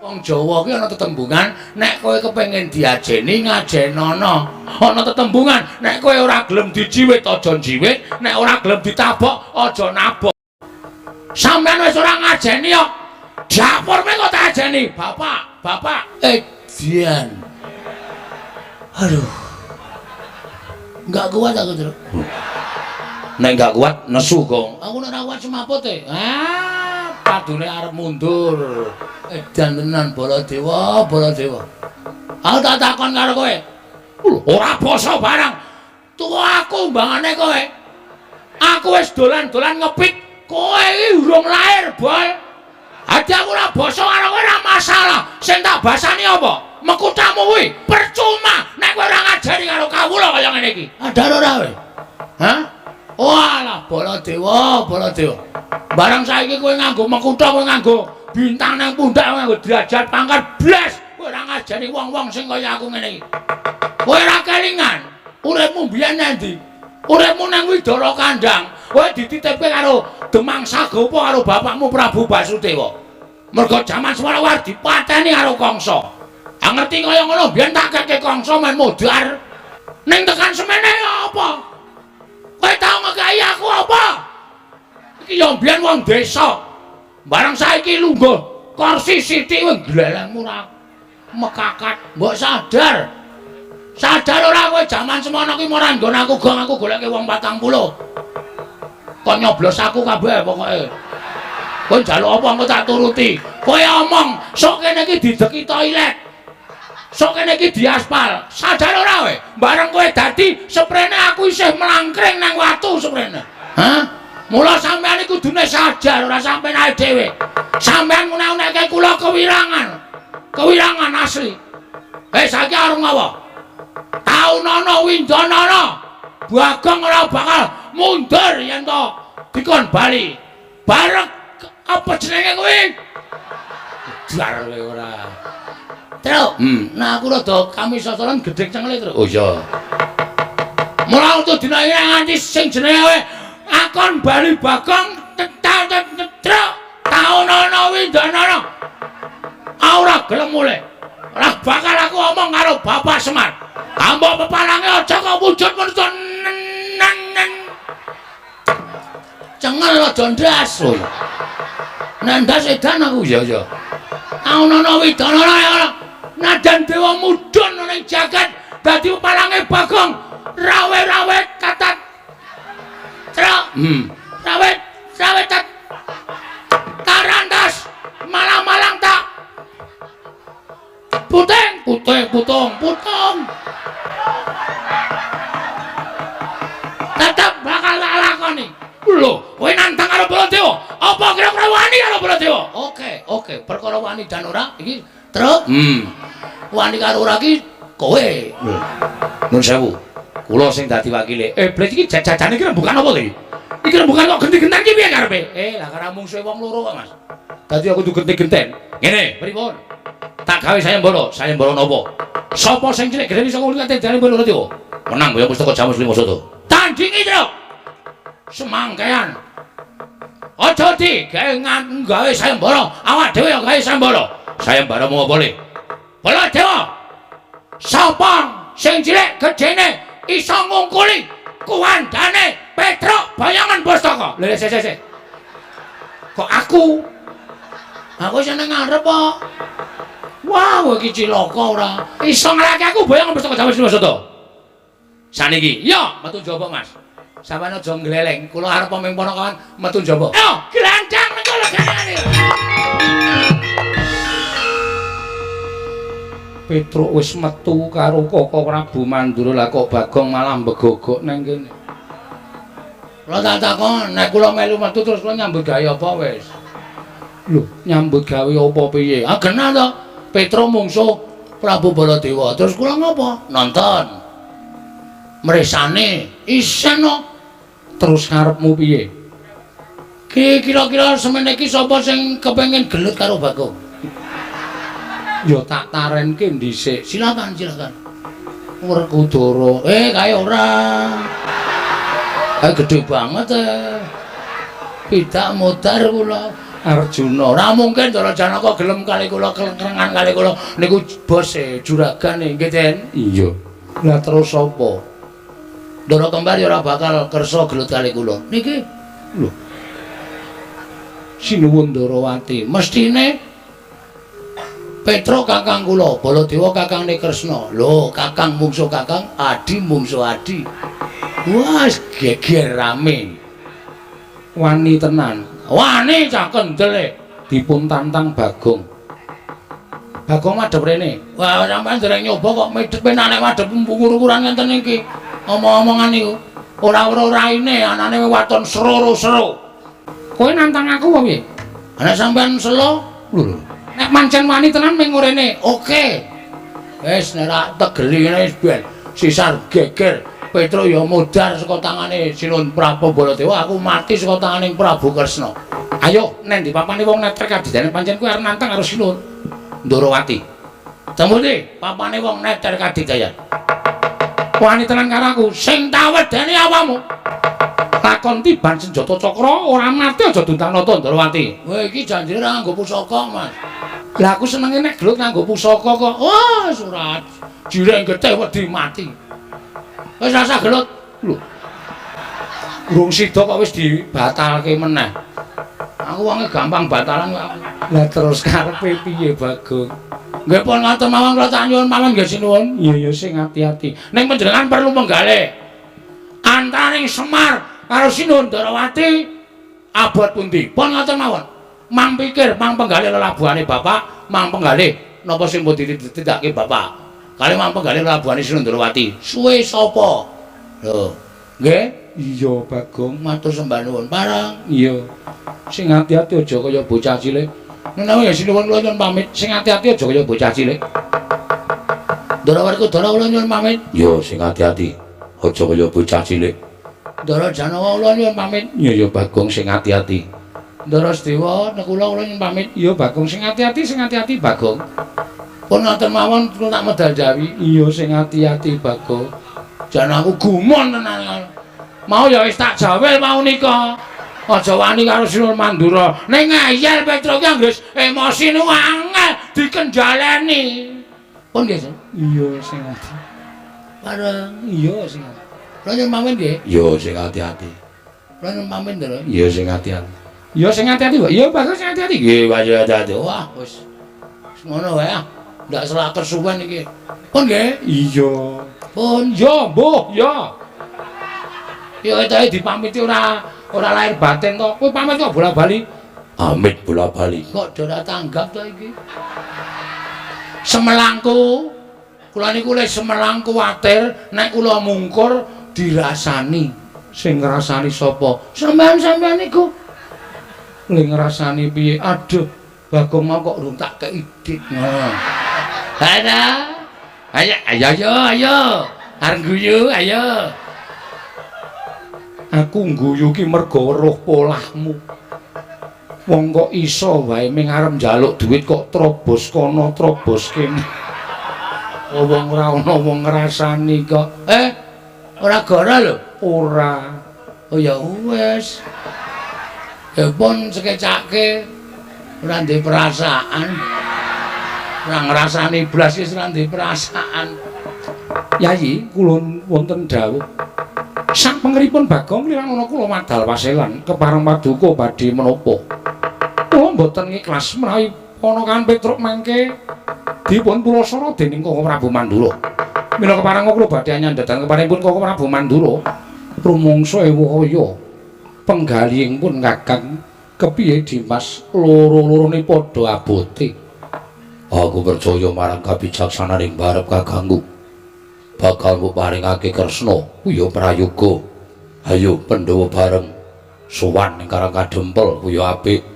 Wong Jawa ki ana tetembungan, nek kowe kepengin diajeni ngajenono. Ana tetembungan, nek kowe ora gelem dijiwit aja jiwit, nek ora gelem ditabok aja nabok. Sampeyan wis ora ngajeni kok. Dapurme kok tak ajeni, Bapak, Bapak. Dian. Aduh. Enggak kuat aku, Tru. Nek enggak kuat nesu, Gong. Aku nek ora kuat semaput e. Padune arep mundur. Edan tenan Baladewa, Baladewa. Aku tak takon karo kowe. Ora basa barang. Tuwa aku mbangane kowe. Aku wis dolan-dolan ngepit, kowe iki urung lair, Boy. Ati aku ora basa karo kowe ora masalah. Sing tak basani apa? Mekutamu kuwi percuma nek kowe ora ngajari karo kawula kaya ngene iki. Adar ora kowe? Hah? Walah, Baladewa, Baladewa. Barang saiki kowe nganggo mekutha, kowe nganggo bintang nang pundak, kowe nganggo derajat pangkat blas. Kowe ora ngajeni wong-wong sing kaya aku ngene iki. Kowe ora kelingan uripmu biyen endi? Uripmu nang Widara Kandang. Kowe dititipke karo Demang Sagopa karo bapakmu Prabu Basudewa. Mergo jaman semana war dipateni karo Kangsa. Ah ngerti kaya ngono, biyen tak keke Kangsa men modar. Ning tekan semene apa? Kowe tau ngekai aku apa? Iki yo mbiyen wong desa. Barang saiki lungguh kursi sithik wong glelengmu ora mekakat. Mbok sadar. Sadar ora kowe jaman semono ki ora nggon aku gong aku goleke wong 40. Kok nyoblos aku kabeh pokoke. Kowe njaluk apa engko tak turuti. Kowe omong sok kene iki dideki toilet. Sok kene iki diaspal. Sadar ora kowe? Bareng kowe dadi sprene aku isih melangkring nang watu sprene. Hah? Mula sampean iku kudune sadar ora sampean ae dhewe. Sampean ngunek-unekke kula kewirangan. Kewirangan asli. Saiki arep ngopo? Taunono Windanana. Bagong ora bakal mundur yen to dikon bali. Bareng apa jenenge kuwi? Bar kowe ora. Tru. Nah aku rada kami sasaran gedhe cengele, Tru. Oh iya. Mula untuk dina iki nganti sing jenenge akon Bali Bagong Tru. Taun ana windanana. Ora gelem mulih. Ora bakal aku omong karo Bapak Semar. Ambo pepalange aja kok wujud menungso cengel aja ndas. Nek ndas edan aku ya. Taun ana windanana ya. Nadan dewa mudhun ning jagat dadi pepalange Bagong. Rawe-rawe katat. Tru. Rawe tat. Tarandas malang-malang tak. Putong. Tetep bakal tak lakoni. Lho, kowe nantang karo Baladewa? Apa kira-kira wani karo Baladewa? Oke, perkara wani dan ora iki truk. Wani karo ora iki kowe. Nun sewu. Kula sing dadi wakile. Blet iki jajane iki rembukan apa to iki? Iki rembukan kok genti-genten iki piye karepe? Lah karo mungsuhe wong loro kok, Mas. Dadi aku kudu genti-genten. Ngene, Pripun? tak gawe sayembara napa? Sapa sing cilik gedhe saka kulit dadi Baladewa? Menang ya pustaka Jamus Lima Soto. Tandingi, Tru. Semangkean. Aja gawe sayembara, awak dhewe ya gawe sayembara. Sayembara mau boleh. Baladewa. Sapa sing cilik gedhene iso ngungkuli kuwandane Petruk bayangan pustaka. Lha sik. Kok aku? Aku seneng ngarep kok. Wah, iki cilaka ora. Iso nglake aku bayangan pustaka Jamus Lima Soto. Saniki. Iya, metu njaba, Mas. Sampeyan aja ngleleng. Kula arep pemimpin kawan metu njaba. Ayo, glantang mengko legane. Petruk wis metu karo Koko Prabu Mandura lah kok Bagong malah mbegogok nang kene. Kula tak takon, nek kula melu metu terus kula nyambut gawe apa wis? Lho, nyambut gawe apa piye? Ah genah to. Petruk mungsuh Prabu Baladewa. Terus kula ngopo? Nonton. Mresane isen no. Terus ngarepmu piye? Kira-kira semene iki sapa sing kepengin gelut karo Bagong? Ya tak tarenke dhisik. Silakan. Werkudara. Kae ora. Kae gedhe banget Pidak modar kula. Arjuna. Ora mungkin Ndara Janaka gelem kali kula kelengkrengan kali kula niku bos juragane nggih Den. Iya. Lah terus sapa? Ndara Kembar ya ora bakal kersa gelut kali kula. Niki lho. Sinuwun Ndarawati. Mestine Petruk kakang kula, Baladewa kakangne Kresna. Lho, kakang mungsuh kakang, adi mungsuh adi. Wah, geger rame. Wani tenan. Wani cah kendele Dipun tantang Bagong. Bagong madhep rene. Wah, sampean dereng nyoba kok medhep nek madhep ukuran ngenten iki. Omong-omongan niku. Ora-ora raine anane waton sero-sero. Kowe nantang aku apa piye? Nek sampean selo, Lho. nek mancen wani tenan ming ngurene. Oke. Wis nek ra tegeli ngene wis ben. Sisar geger. Petruk ya modar saka tangane Sinun Prabu Baladewa, aku mati saka tangane Prabu Kresna. Ayo, nek ndi papane wong netrek kadidane pancen kuwi arep nantang karo Sinun Ndarawati. Temu ndi papane wong netrek kadidayan. Wani tenan karo aku Sing tak wedeni awamu. lakon tiban senjata cakra ora mati aja Duntanata Ndarawati. Wah, iki janjine ra nganggo pusaka, Mas. Lah aku senenge nek gelut nganggo pusaka kok. Wah, surat. Jireng getih wedi mati. Wis rasa gelut. Lho. Urung sida kok wis dibatalke meneh. Aku wonge gampang batalan kok. Lah terus karepe piye, Bagong? Nggih pun ngoten mawon kula tak nyuwun mawon nggih sinuwun. Iya sing ati-ati. Ning panjenengan perlu menggalih antaraning Semar karo Sinun Ndarawati abot pundi? Pun ngoten mawon. Mang pikir mang penggalih lelabuhane Bapak, mang penggalih napa sing pun ditindakake Bapak. Kali mang penggalih lelabuhane Sinun Ndarawati. Suwe sapa? Lho. Nggih? Iya, Bagong. Matur sembah nuwun parang. Iya. Sing ati-ati aja kaya bocah cilik. Menawi ya sinuwun kula nyuwun pamit. Sing ati-ati aja kaya bocah cilik. Ndara Werkudara kula nyuwun pamit. Yo sing ati-ati. Aja kaya bocah cilik. Ndara Janaka kula nyuwun pamit. Iya ya Bagong sing ati-ati. Ndara Sedewa nek kula nyuwun pamit. Iya Bagong sing ati-ati Bagong. Pun ngoten mawon kula tak medal jawi. Iya sing ati-ati Bagong. Jan aku gumon tenan. Mau ya wis tak jawel mau nika. Aja wani karo Sinur Mandura. Ning ngeyel Petro ki anggere emosi nu angel dikendhaleni. Pun nggih, Iya sing ati. Bareng. Iya sing ati. Kula nyuwun pamit nggih. Iya sing ati-ati. Kula nyuwun pamit lho. Iya sing ati-ati. Iya sing ati-ati, Pak. Iya Bagong sing ati-ati. Nggih, Pak ati-ati. Wah, wis. Ngono wae ah. Ndak selak kesuwen iki. Pun nggih. Iya. Pun Ya, Mbah, ya. ya ketoke dipamiti ora lahir batin to. Kowe pamit kok bola-bali. Amit bola-bali. Kok ora tanggap to iki? Semelangku. Kula niku le semelang kuwatir nek kula mungkur dirasani. Sing ngrasani sapa? Sampeyan niku. Le ngrasani piye? Aduh, Bagong mau kok urung tak kei dik. Ada. Ayo. Arep guyu, ayo. Aku ngguyu ki merga weruh polahmu. Wong kok iso wae ming arep njaluk dhuwit kok trobos kono trobos kene. Wong ora ana wong ngrasani kok. Ora gara lho. Ora. Oh ya wis. Ya pun sekecake ora ndek perasaan. Ora ngrasani blas wis ora ndek perasaan. Yayi, kula wonten dawuh. Sak pengeripun Bagong kliwang ana kula madal waselan kepareng paduka badhe menapa. Kula mboten ikhlas menawi ana kan Petruk mangke dipun purasara dening Koko Prabu Mandura. Mila kepareng kula badhe nyandhetan keparengipun Koko Prabu Mandura rumangsa ewu kaya penggalihipun Kakang kepiye Dimas loro-lorone padha abote. Aku percaya marang kabijaksananing barep kakangku. Bakal mbok paringake Kresna kuya prayoga. Ayo Pandhawa bareng sowan ning Karang Kadempel kuya apik.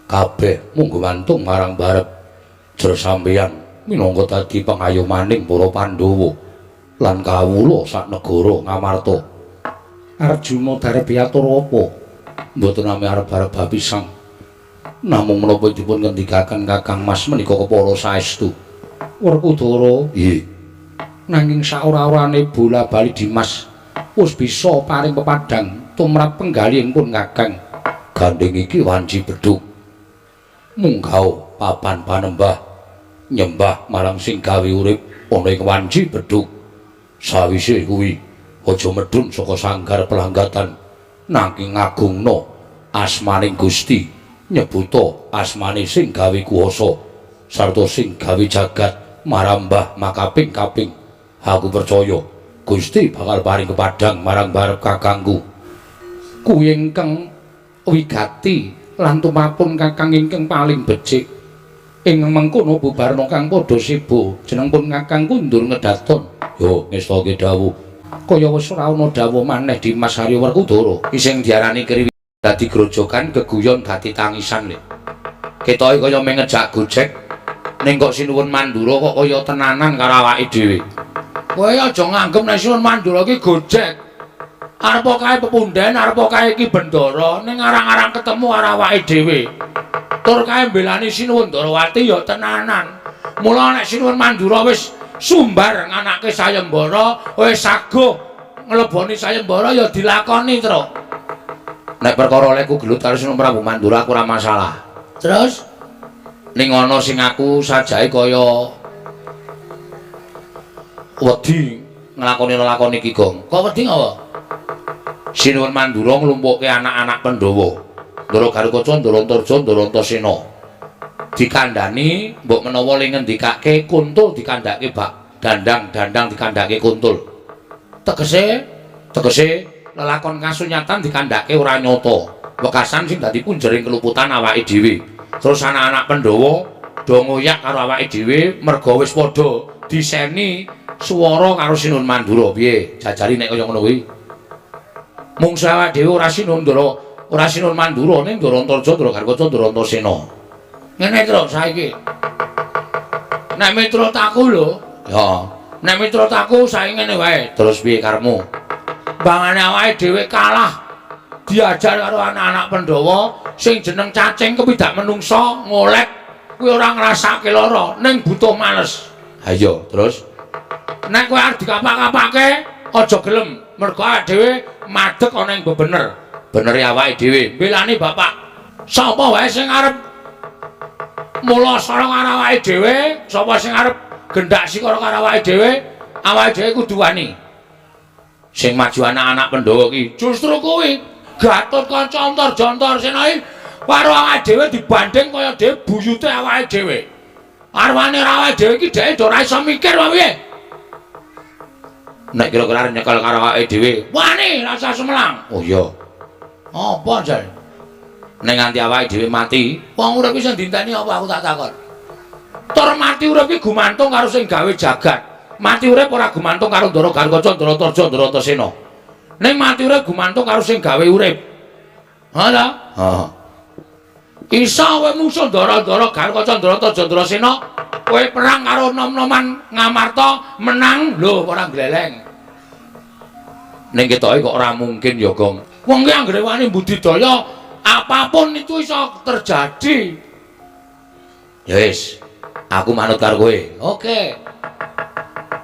Kabeh mung gumantung marang barep. Jer sampeyan minangka dadi pengayomaning para Pandhawa lan kawula sak negara Ngamarta. Arjuna Darbiatura apa? Mboten nami arep-arep bapisang. Namung menapa dipun ngendikaken Kakang Mas menika kepara saestu. Werkudara, nggih. Nanging saora-orane bola-bali Dimas wis bisa paring pepadang tumrap penggalihipun Kakang. Gandeng iki wanci bedhug. Munggah papan panembah nyembah marang sing gawe urip ana ing wanci bedhug. Sawise kuwi aja medhun saka sanggar pelanggatan nanging ngagungna asmaning Gusti, nyebuta asmane sing gawe kuwasa sarta sing gawe jagat marambah makaping-kaping. Aku percaya Gusti bakal paring kepadang marang barep kakangku. Kuwi ingkang wigati lan tumapun kakang ingkang paling becik. Ing mengkono bubarna kang padha sibu jenengipun Kakang Kundur Ngedaton. Yo ngestake dawuh. Kaya wis ora ana dawuh maneh Dimas Harya Werkudara. Ki sing diarani kriwi dadi grojogan geguyon dadi tangisan lho. Ketoke kaya mengejak gojek ning kok Sinuwun Mandura kok kaya tenanan karo awake dhewe. Kowe aja nganggep nek Sinuwun Mandura ki gojek. Arep kae pepunden, arep kae ki bendara, ning arang-arang ketemu karo awake dhewe. Tur kae mbelani Sinuwun Darawati ya tenanan. Mula nek Sinuwun Mandura wis sumbar nganake sayembara, wis saguh ngleboni sayembara ya dilakoni, Tru. Nek perkara leku gelut karo Sinuwun Prabu Mandura aku ora masalah. Terus ning ana sing aku sajae kaya wedi nglakoni iki, Gong. Kok wedi apa? Sinuwun Mandura nglumpukke anak-anak Pandhawa. Ndara Garukaca, Ndara Antarja, Ndara Antasena. Dikandhani mbok menawa ling ngendikake Kuntul dikandhake bak dandang dikandhake Kuntul. Tegese lelakon kasunyatan dikandhake ora nyata. Wekasan sing dadi punjering keluputan awake dhewe. Terus anak-anak Pandhawa do ngoyak karo awake dhewe merga wis padha diseni swara karo Sinuwun Mandura. Piye? Jajari nek kaya ngono kuwi. Mung awake dhewe ora Sinuwun Mandura ning Ndara Antarja, Ndara Garukaca, Ndara Antasena. Ngene Tru saiki. Nek miturut aku lho, ya, nek miturut aku saiki ngene wae. Terus piye karepmu? Bangane awake dhewe kalah diajar karo anak-anak Pandhawa sing jeneng cacing kepidak menungsa ngolek kuwi ora ngrasake lara ning butuh males. Ha iya, terus nek kowe arep dikapak-kapake aja gelem mergo awake dhewe madeg ana ing bebener. beneri awake dhewe. Belani bapak. Sapa wae sing arep mula sareng karo awake dhewe, sapa sing arep gendak sikara karo awake dhewe kudu wani. Sing maju anak-anak Pandhawa ki Justru kuwi Gatut kanca Antarjanta Senai karo awake dhewe dibanding kaya dhewe buyute awake dhewe. Arwane awake dhewe iki dhek ora iso mikir wae piye. Nek kira-kira nyekel karo awake dhewe, Wani rasa semelang. oh iya. Apa jan? Nek nganti awake dhewe mati, Wong urip iso dinteni apa aku tak takon. Tur mati urip iki gumantung karo sing gawe jagat. Mati urip ora gumantung karo Ndara Garwaca, Ndara Tarja, Ndara Tasena. Ning mati urip gumantung karo sing gawe urip. Ha ta? heeh. Isa kowe musuh Ndara-ndara Garwaca, Ndara Tarja, Ndara Tasena, kowe perang karo nom-noman Ngamarta menang lho ora gleleng. Ning ketoke kok ora mungkin ya, Gong. Wong ki anggere wani budidaya apapun itu iso terjadi. Ya wis, aku manut karo kowe. Oke.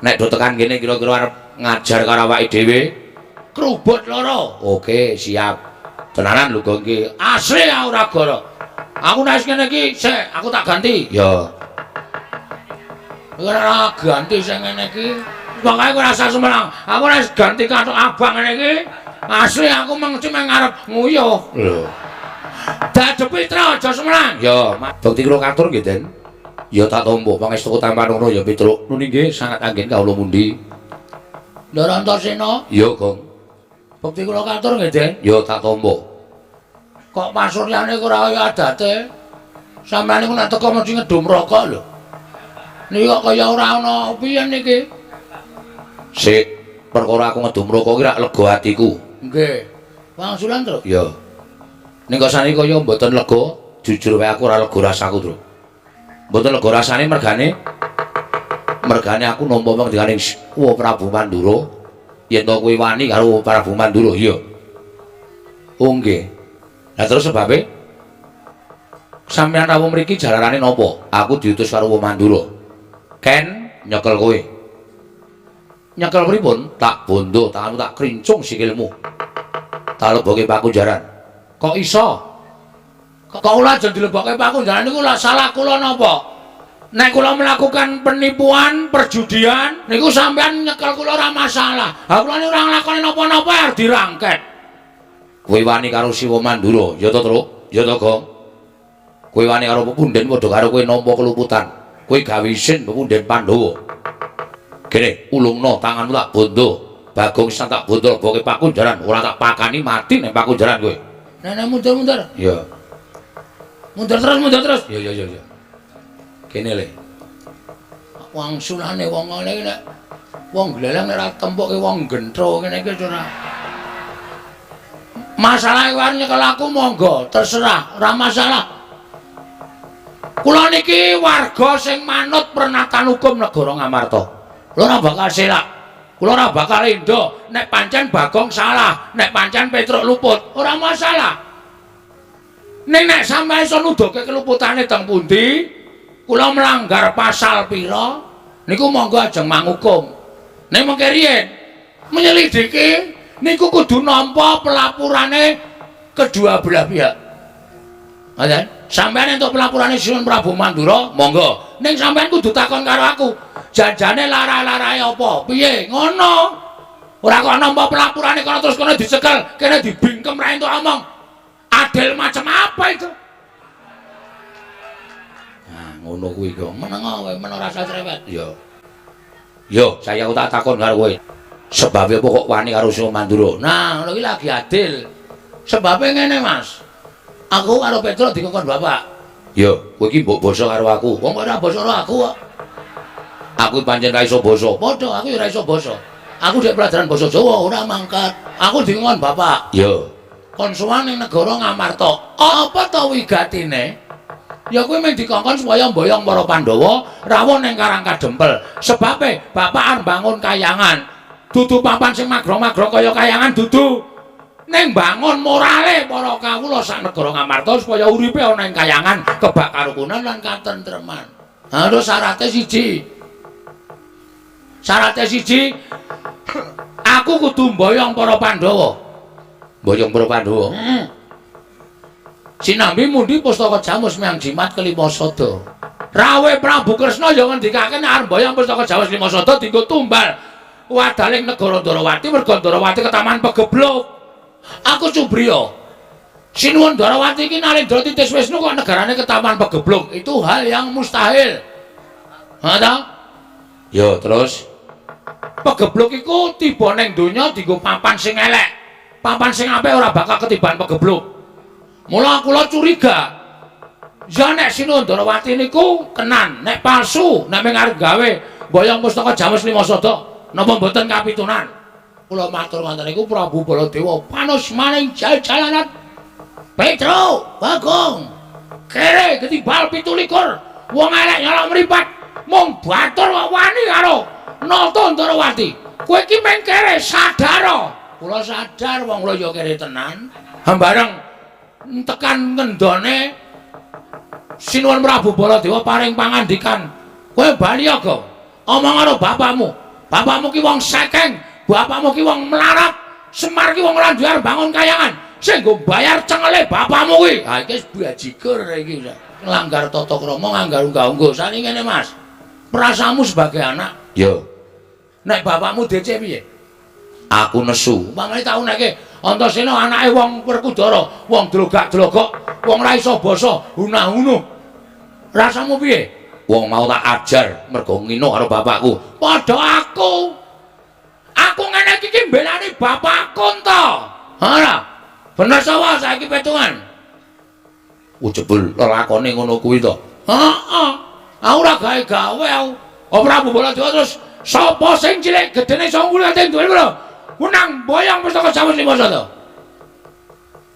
Nek do tekan kene kira-kira arep ngajar karo awake dhewe. Krubut loro. Oke, siap. Tenanan lho Gong ki. Asli ora goro. Aku nek kene iki sik aku tak ganti. Ya. Ora ganti sing ngene iki. Pokoke ora rasa semelang. Aku nek ganti kathok abang ngene iki, asli aku mengci ngarep nguyuh. Lho. Dadep Pitra aja semelang. Ya, bukti kula katur nggih, Den. Ya tak tampa pangestuku tampan ngono ya Petruk. Nuni nggih sangat anggen kawula mundi. Ndara Antasena, Ya, Gong. bukti kula katur nggih, Den. Ya tak tampa. Kok pasuryane ora kaya adate. Sampeyan niku nek teko mesti ngedum rokok lho. Niki kok kaya ora ana piye niki? Sik, perkara aku ngedum rokok ki rak lega atiku. Nggih. Wangsulan, Tru. Ya. Ning kok saniki kaya mboten lega, jujur wae aku ora lega rasaku, Tru. Mboten lega rasane mergane aku nampa ngendikaning Prabu Mandura yen to kowe wani karo Prabu Mandura, iya. Oh nggih. Lah terus sebabe sampeyan rawuh mriki jalarane napa? Aku diutus karo Mandura. Ken nyekel kowe. Nyekel pripun? Tak bondo, tanganmu tak krincung sikilmu. Tak lebokke pakunjaran. Kok iso? Kok kula aja dilebokke pakunjaran niku lah salah kula napa? Nek kula melakukan penipuan, perjudian, niku sampean nyekel kula ora masalah. Ha kula niku ora nglakoni napa-napa arep dirangket. Kowe wani karo Siwa Mandura, ya to, Truk? Ya to, Gong? Kowe wani karo pepunden padha karo kowe nampa keluputan. Kowe gawe isin pepunden Pandhawa. Kene, ulungno tanganmu tak bondo. Bagong Sang tak bondo lebokke pakunjaran, ora tak pakani mati ning pakunjaran kowe. Nenek mundur-mundur. Iya. Mundur terus. Iya. Kene le. Wangsulane wong ngene iki nek wong gleleng nek ora tempuke wong gentro ngene iki ora. Masalah kuwi nyekel aku monggo, terserah, ora masalah. Kula niki warga sing manut pernatan hukum negara Ngamarta. Kula ora bakal selak. Kula ora bakal endo nek pancen Bagong salah, nek pancen Petruk luput, ora masalah. Nek sampeyan iso nuduhke keluputane teng pundi, kula melanggar pasal pira, niku monggo ajeng manghukum. Nek mengke riyen menyelidiki niku kudu nampa pelapurane kedua belah pihak. Ngoten. Sampeyan entuk pelapurane Sinuwun Prabu Mandura, monggo. Ning sampeyan kudu takon karo aku. Janjane lara-larae apa? Piye? Ngono. Ora kok nampa pelapurane kono terus kono dicekel, kene dibingkem ra entuk omong. Adil macam apa itu? Nah, ngono kuwi, Gong. Meneng kowe men ora usah cerewet. Iya. Yo, saya aku tak takon karo kowe. Sebabe apa kok wani karo Siwa Mandura? Nah, ngono iki lagi adil. Sebabnya ngene, Mas. Aku karo Petruk dikongkon bapak. Yo, kowe iki mbok basa karo aku. Wong kok ora basa karo aku kok. Aku pancen ra iso basa. Padha aku ya ora iso basa. Aku dhek pelajaran basa Jawa ora mangkat. Aku dikongkon bapak. Yo. Kon sowan ning negara Ngamarta. Apa to wigatine? Ya kuwi mung dikongkon supaya mboyong para Pandhawa rawuh ning Karang Kadempel. Sebabe bapak arep bangun kayangan. Dudu papan sing magrong-magrong kaya kayangan dudu. ning bangun morale para kawula sak negara Ngamarta supaya uripe ana ing kayangan, kebak karukunan lan katentreman. Ha terus syaratnya siji. Syaratnya siji aku kudu mboyong para Pandhawa. Mboyong para Pandhawa. Sinambi mundi pustaka Jamus miyang jimat kelima sada. Rawe Prabu Kresna ya ngendikake nek arep mboyong pustaka Jamus kelima sada dienggo tumbal wadaling negara Ndarawati merga Ndarawati ketaman pegebluk. Aku Subriya. Sinuwun Ndarawati iki Narendra Titis Wisnu kok negarane ketaman pegebluk. Itu hal yang mustahil. Ha ta? Ya terus pegebluk iku tiba ning donya dienggo papan sing elek. Papan sing apik ora bakal ketiban pegebluk. Mula kula curiga. Ya nek Sinuwun Ndarawati niku kenan, nek palsu, nek mung arep gawe boyong pustaka Jamus lima sada, napa mboten kapitunan? Kula matur ngoten niku Prabu Baladewa panos maning jalanan. Petro, Bagong. Kere ketibal 17. Wong elek nyolong mripat. Mung batur kok wani karo Nata Ndarawati. Kowe iki meng kere sadar. Kula sadar wong kula ya kere tenan. Hambareng tekan ngendone Sinuwun Prabu Baladewa paring pangandikan. Kowe bali aga. Omong karo bapakmu. Bapakmu ki wong sekeng. Bapakmu ki wong melarat, Semar ki wong ora duwe arep bangun kayangan. Sing nggo bayar cengele bapakmu kuwi. Ha iki wis bajigur iki. Nglanggar tata krama nganggar unggah-ungguh. Sane ngene Mas. Perasamu sebagai anak. Yo. Nek bapakmu DC piye? Aku nesu. Pamane tau nekke Antasena anake wong Werkudara, wong drogak-drogok, wong ra iso basa, hunah-hunuh. Rasamu piye? Wong mau tak ajar mergo ngino karo bapakku. Padha aku. Aku ngene iki mbelani bapakku to. Ora. Bener sapa saiki petungan? Ujebul lelakone ngono kuwi to. Heeh. Aku ora gawe-gawe aku. Oh Prabu Baladewa terus sapa sing cilik gedene 20 ati duwe lho. Menang boyong pustaka Jamus lima sada.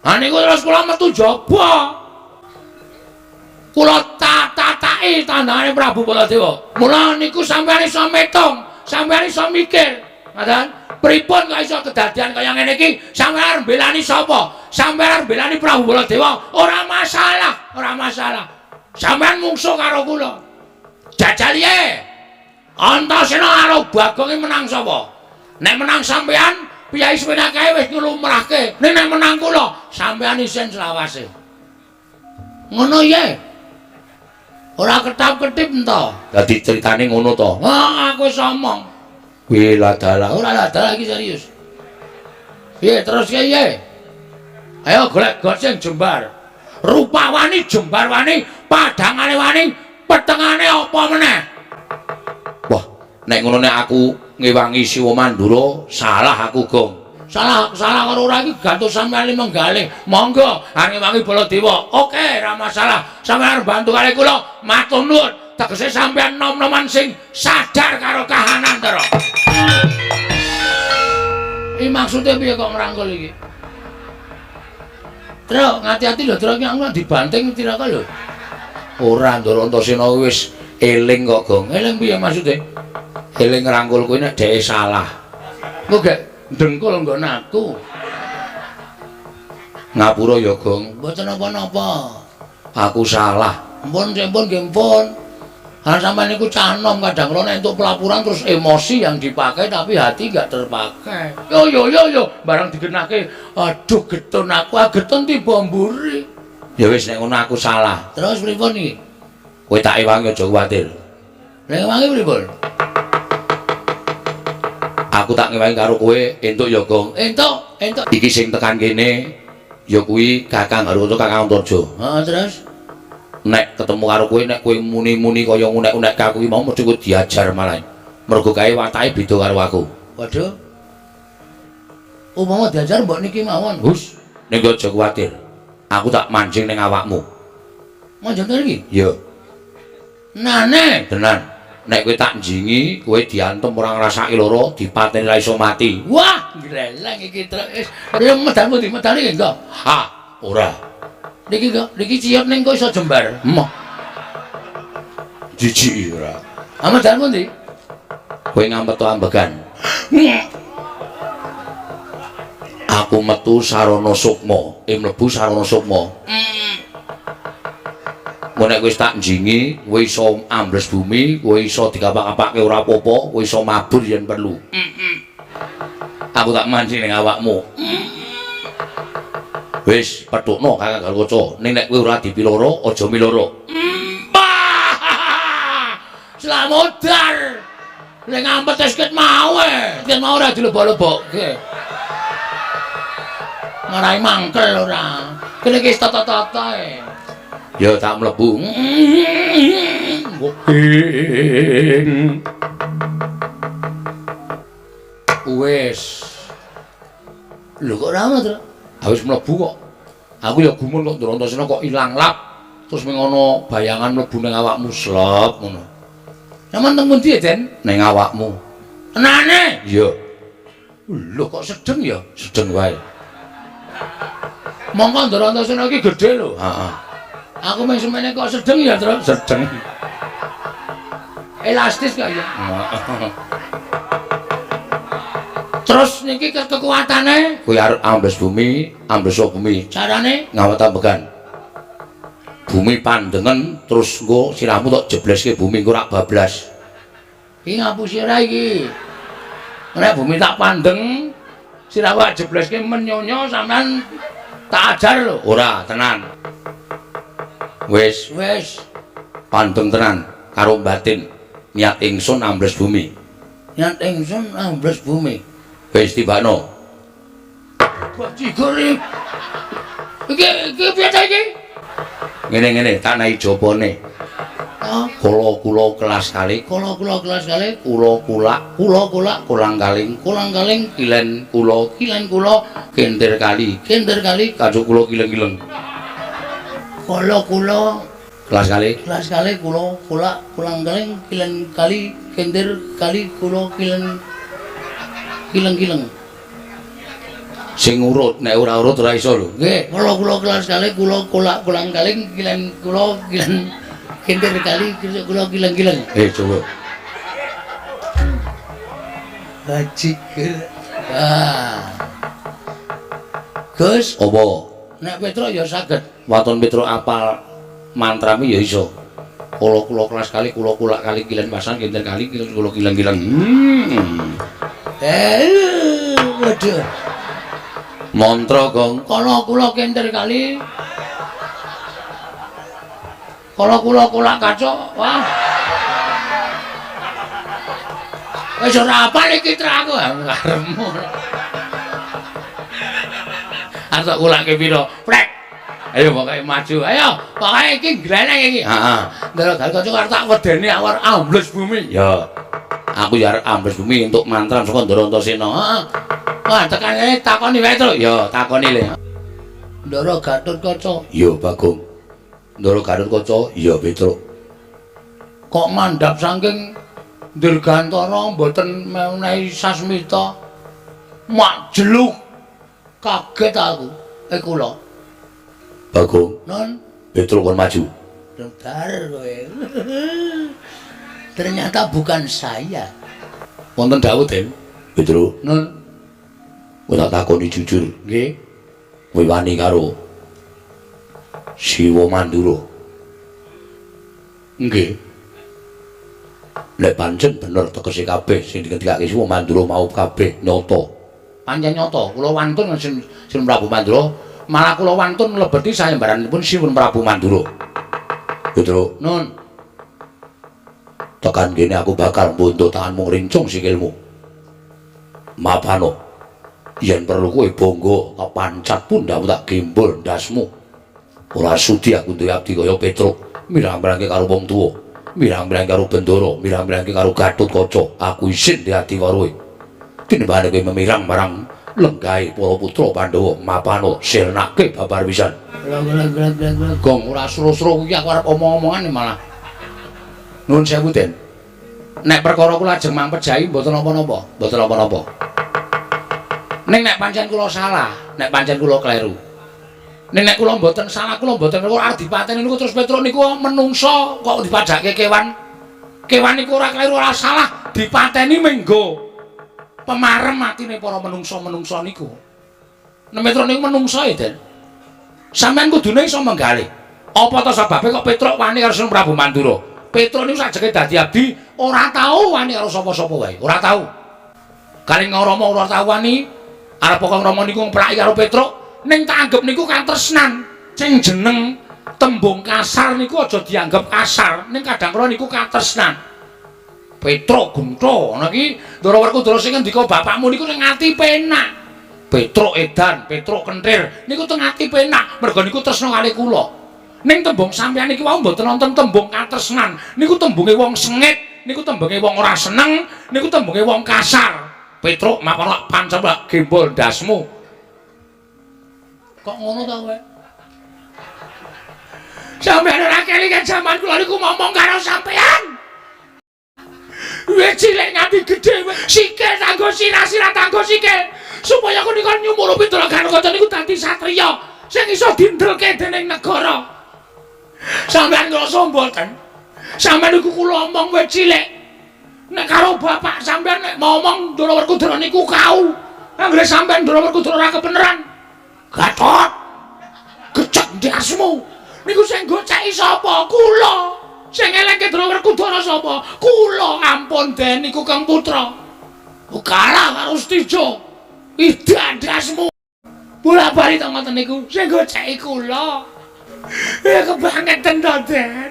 Ha niku terus kula metu jaba. Kula tataki tandane Prabu Baladewa. Mula niku sampeyan iso metung, sampeyan iso mikir. Ngaten, pripun kok iso kedadian kaya ngene iki? Sampeyan arep mbelani sapa? Sampeyan arep mbelani Prabu Baladewa? Ora masalah, ora masalah. Sampeyan mungsuh karo kula. Jajal ye. Antasena karo Bagong iki menang sapa? Nek menang sampeyan, piyai semenake wis nglumrahke. Nek menang kula, sampeyan isin selawase. Ngono ye. Ora ketap-ketip ento. Dadi critane ngono to. Heeh, aku wis omong. Kuwi ladalah, ora ladalah iki serius. Piye terus piye? Ayo golek got sing jembar. Rupa wani jembar wani, padangane wani, petengane apa meneh? Wah, nek ngono nek aku ngewangi Siwa Mandura, salah aku, Gong. Salah karo ora iki gantung sampeyan menggalih. Monggo, ngewangi Baladewa. Oke, ora masalah. Sampeyan bantu kali kula, matur nuwun. Tegese sampeyan nom-noman sing sadar karo kahanan to. Iki maksude piye kok ngrangkul iki? Tro, ngati-ati lho, Tro iki aku dibanting tiraka lho. Ora, Ndara Antasena wis eling kok, Gong. Eling piye maksude? Eling ngrangkul kuwi nek dheke salah. Engko gek ndengkul nggon aku. Ngapura ya, Gong. Mboten napa-napa. Aku salah. Mpun, nggih mpun. Karena sampai niku canom kadang kala nek entuk pelapuran terus emosi yang dipakai tapi hati enggak terpakai. Yo barang digenake aduh getun aku getun tiba mburi. Ya wis nek ngono aku salah. Terus pripun iki? Kowe tak ewangi aja kuwatir. Nek ewangi pripun? Aku tak ngewangi karo kowe entuk ya, Gong. Entuk. Iki sing tekan kene ya kuwi Kakang Harwono Kakang Antarja. Heeh, terus nek ketemu karo kowe nek kowe muni-muni kaya unek-unek aku iki mau mesti kowe diajar malah. Mergo kae watake beda karo aku. Waduh. Upama diajar mbok niki mawon. Hus, nek aja kuwatir. Aku tak mancing ning awakmu. Manjing iki? Iya. Nane, tenan. Nek kowe tak njingi, kowe diantem ora ngrasake lara, dipateni ra iso mati. Wah, gleleng iki terus. Medanmu di medani enggak? Ha, ora. Niki ciut ning kok iso jembar. Emoh. Jijik ora. Amedanmu ndi? Kowe ngampet to ambegan. Aku metu sarana sukma, mlebu sarana sukma. Nek wis tak njingi, kowe iso ambles bumi, kowe iso dikapak-kapake ora apa-apa, kowe iso mabur yen perlu. Aku tak manci ning awakmu. Wis petukno Kakang Galukaca, ning nek kowe ora dipiloro, aja miloro. Slamodar. Nek ngampet wis ket mau ket mau ora dilebok-lebokke. Marai mangkel ora. Kene iki tata-tata Ya tak mlebu. Wis. Lho kok ora to? Wis mlebu kok. Aku ya gumun kok Ndrantasena kok ilang lap. Terus ming ana bayangan mlebu ning awakmu slop ngono. Sampeyan teng pundi, Den? Ning awakmu. Tenane? Iya. Lho kok sedeng ya? Sedeng wae. Mongko Ndrantasena iki gedhe lho. Heeh. Aku mung semene kok sedeng ya, Tru? Sedeng. Elastis kok ya. Terus niki kekuatane Kowe arep ambles bumi, ambles bumi. carane Ngawet ambekan. Bumi pandengen terus engko sirahmu tok jebleske bumi engko rak bablas. iki ngapusi ora iki. Nek bumi tak pandeng, sirah wak jebleske menyonyo sampean tak ajar lho. Ora, tenan. Wis pandeng tenan karo batin. Niat ingsun ambles bumi. Niat ingsun ambles bumi. Wis tibakno. Bajigur iki. Iki piye ta iki? Ngene-ngene tak nahi jopone. Oh, Kula kelas kali, kula kelas kali, kula kulak, kulang-kaling, kilen kula, kenter kali, kacuk kula kileng-kileng. kula Kelas kali, kula kulang-kaling, kilen kali, kender kali, kula kileng-kileng. sing urut, nek ora urut ora iso lho. Nggih, kula kelas kali, kula kulang-kaling, kilen kender kali, kula kileng-kileng. Coba. Bajigur. Gus, Apa? nek Petruk ya saged. Waton Petruk apal mantrami ya iso. Kula kelas kali, kula kulak kali, kilen pasan, kenter kali, kula kileng-kileng. Waduh. Mantra, Gong. Kula kenter kali. Kula kacok. Wah. Wis ora apal iki tra aku karepmu. Arep kulake pira? Prek. Ayo pokoke maju. Ayo, pokoke iki gleneng iki. Heeh. Ndara kacok arep tak wedeni awar ambles bumi. Ya. Aku ya arep ambles bumi untuk mantram saka Ndrantasena. Heeh. Wah, tekan kene takoni wae, Tru. Ya, takoni le. Ndara Gatotkaca. Ya, Bagong. Ndara Gatotkaca, ya Petruk. Kok mandhap saking Dirgantara mboten menehi sasmita. Mak jeluk. Kaget aku. Kula. Bagong, Non, Petruk kon maju. bentar kowe. Ternyata bukan saya. Wonten dawuh, Den. Petruk, Non, kowe tak takoni jujur. nggih. Kowe wani karo Siwa Mandura. Nggih. Lek pancen bener tegese kabeh sing dikendikake Siwa Mandura mau kabeh nyata. Pancen nyata, kula wantun Sin Prabu Mandura, malah kula wantun mlebeti sayembaranipun Sin Prabu Mandura. Petruk, Nun, tekan kene aku bakal mbuntut tanganmu ngrincung sikilmu. Mapano. Yen perlu kowe bangga kepancat pundhamu tak gembol ndasmu. Ora sudi aku duwe abdi kaya Petruk, mirang-mirangke karo wong tuwa, mirang-mirangke karo Bendara, mirang-mirangke karo Gatotkaca. Aku isin di ati karo kowe. Tinimbane kowe memirang marang lenggahe para putra Pandhawa, mapano sirnake babar pisan. Gong ora sro-sro kuwi aku arep omong-omongan malah. Nuwun sewu, Den. Nek perkara kula ajeng mampet jai mboten napa-napa, mboten napa-napa. Ning nek pancen kula salah, nek pancen kula kleru. Ning nek kula mboten salah, kula mboten kok arep dipateni niku terus Petruk niku menungso kok dipadake kewan. Kewan niku ora kleru ora salah, dipateni menggo pemarem atine para menungso-menungso niku. Nek Petruk niku menungso ya, Den. Sampeyan kudune iso menggalih. Apa to sebabe kok Petruk wani karo Sun Prabu Mandura? Petruk niku sajake dadi abdi ora tau wani karo sapa-sapa wae. Ora tau. Kaling Rama ora tau wani arep kok Rama niku nglaki karo Petruk ning tak anggap niku katresnan. Sing jeneng tembung kasar niku aja dianggap kasar, ning kadang kala niku katresnan. Petruk Gunto ana iki Ndara Werkudara sing ngendika bapakmu niku ning ati penak. Petruk edan, Petruk kentir niku teng ati penak, mergo niku tresna kalih kula. Ning tembung sampeyan iki wau mboten wonten tembung katresnan. Niku tembunge wong sengit, niku tembunge wong ora seneng, niku tembunge wong kasar. Petruk mapan pancen gembol ndasmu. Kok ngono ta kowe? Sampeyan ora kelingan jaman kula niku ngomong karo sampeyan. Wis cilik nganti gedhe sikil tanggo sirah-sirah tanggo sikil supaya kok niku nyumurupi Dragarukaca niku dadi satriya sing iso dindelke dening negara. Sampeyan ngrasa mboten? Sampeyan niku kula omong wis cilik. Nek karo bapak sampeyan nek ngomong Ndara Werkudara niku kau. Anggere sampeyan Ndara Werkudara ora kebeneran. Gatot. Gecek ndasmu. Niku sing goceki sapa? Kula. Sing elengke Ndara Werkudara sapa? Kula. Ampun Den niku Kang Putra. Kalah karo Stijo. Idan ndasmu. Bola-bali to ngoten niku sing goceki kula. Ya kebangetan to Den.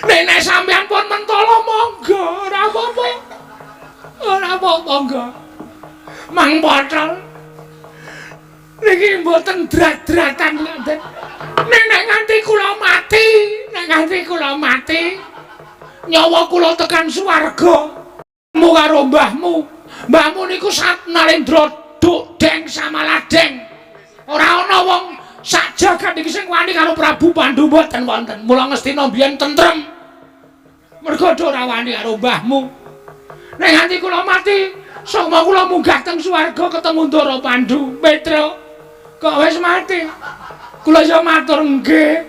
Nek sampeyan pun mentolo monggo, ora apa-apa. Ora apa-apa monggo. Mang Pocol. Niki mboten drat-dratan Den. Nek nganti kula mati, nyawa kula tekan swarga. Mu karo mbahmu. Mbahmu niku Satnalendra Dukdeng Samaladeng. Ora ana wong sak jagat iki sing wani karo Prabu Pandhu mboten wonten. Mula Ngastina biyen tentrem. Mergo ora wani karo mbahmu. Nek nganti kula mati, sangka kula munggah teng swarga ketemu Ndara Pandhu. Petruk, kok wis mati? Kula yo matur nggih.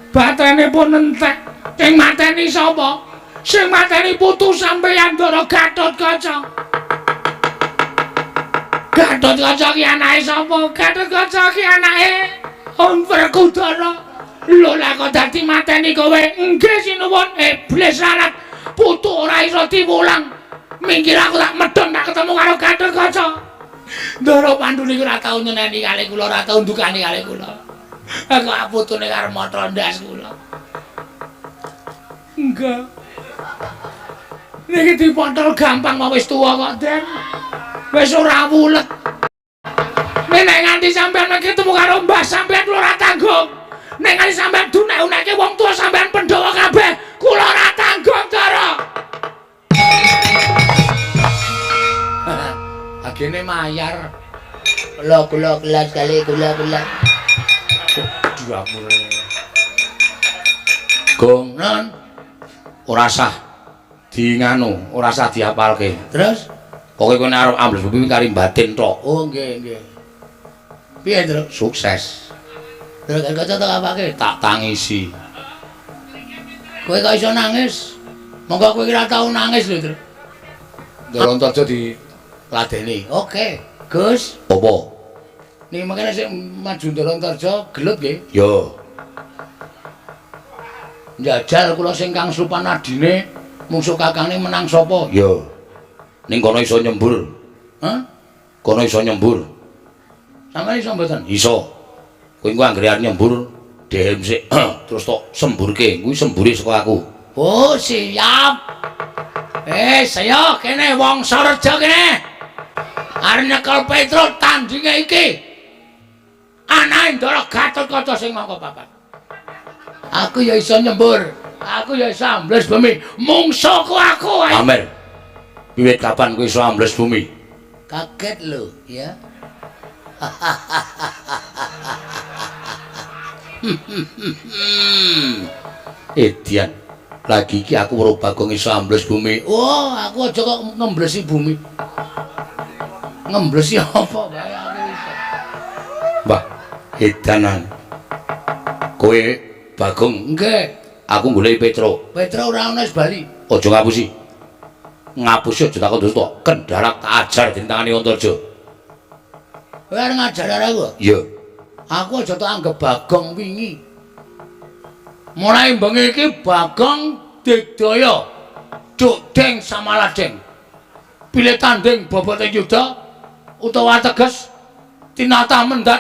Batene pun entek. Sing mateni sapa? Sing mateni putu sampeyan Ndara Gatotkaca. Gatotkaca ki anake sapa? Gatotkaca ki anake Werkudara. Lho lha kok dadi mateni kowe? Nggih sinuwun iblis larat. Putu ora iso diwulang. Minggir aku tak medhon tak ketemu karo Gatotkaca. Ndara Pandhu niku ora tau nyeneni kalih kula, ora tau ndukani kalih kula. Kok putune karo mata ndas kula. Enggak. Niki dipotol gampang mau wis tuwa kok, Den. Wis ora wulet. Nek nganti sampean ketemu karo mbah sampean kula ora tanggung. Nek nganti sampean dunek-uneke wong tuwa sampean Pandhawa kabeh, kula ora tanggung, Ndara. Agene mayar. Kula kelas kali kula. Duapur. Gong non. Ora sah nganu, ora sah diapalke. Terus pokoke kowe arep ambles bumi kari batin tok. Oh nggih. Piye, Tru? Sukses. Terus kaca tak apake? Tak tangisi. Kowe kok iso nangis? Monggo kowe ora tau nangis lho, Tru. Ndara Antarja diladeni. Oke, Gus. Apa? Niki makane sik maju Ndara Antarja gelut nggih. Yo. Njajal kula sing Kang Supanadine mungsuh kakange menang sapa? Yo. Ning kono iso nyembur. Hah? Kono iso nyembur. Sampeyan iso mboten? Iso. Kowe engko anggere arep nyembur, dhehem sik terus tok semburke. Kuwi sembure saka aku. Oh, siap. Saya kene wong Sareja kene. Arep nyekel Petruk tandinge iki. Anake Ndara Gatotkaca sing mangka papat. Aku ya iso nyembur. Aku ya iso ambles bumi. Mungsuhku aku. Amel. Wiwit kapan kowe iso ambles bumi? Kaget lho, ya. Edian. Lagi iki aku weruh Bagong iso ambles bumi. Oh, aku aja kok ngemblesi bumi. Ngemblesi apa bae aku iso. Mbah, edanan. Kowe Bagong, nggih. Aku goleki Petruk. Petruk ora ana wis bali. Aja ngapusi. Ngapusi aja takon terus tok. Kendharak tak ajar ditangani Antarja. Kowe arep ngajar aku? Iya. Aku aja tak anggap Bagong wingi. Mulai bengi iki Bagong digdaya Dukdeng Samaladeng. Pilih tanding bobote yuda utawa teges tinata mendat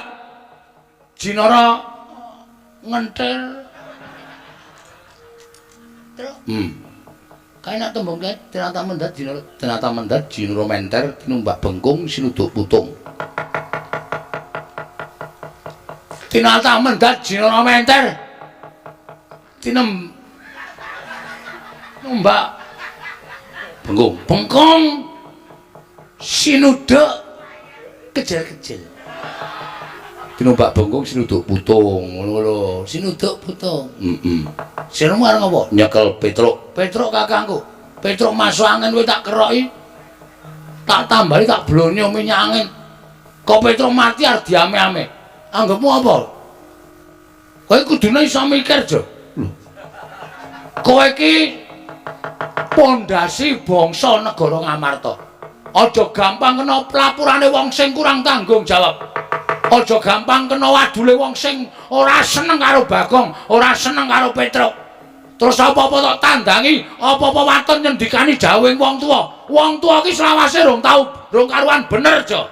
jinara ngentir. Terus kae nak tembung kae tinata mendat jinara menter tinumbak bengkung sinuduk putung. Tinata mendat jinara menter numbak bengkung sinuduk kecil-kecil. Tinumbak bengkung sinuduk putung ngono lho, sinuduk putung. Sirmu arep ngopo? Nyekel Petruk. Petruk kakangku. Petruk masuk angin kowe tak keroki. Tak tambahi tak blonyo minyak angin. Kok Petruk mati arep diame-ame. Anggapmu apa? Kowe kudune iso mikir, Jo. Kowe iki pondasi bangsa negara Ngamarta. Aja gampang kena pelapurane wong sing kurang tanggung jawab. Aja gampang kena wadule wong sing ora seneng karo Bagong, ora seneng karo Petruk. Terus apa-apa tak tandangi, apa-apa waton nyendikani dawuhing wong tuwa. Wong tuwa iki selawase rong karuan bener, Jo.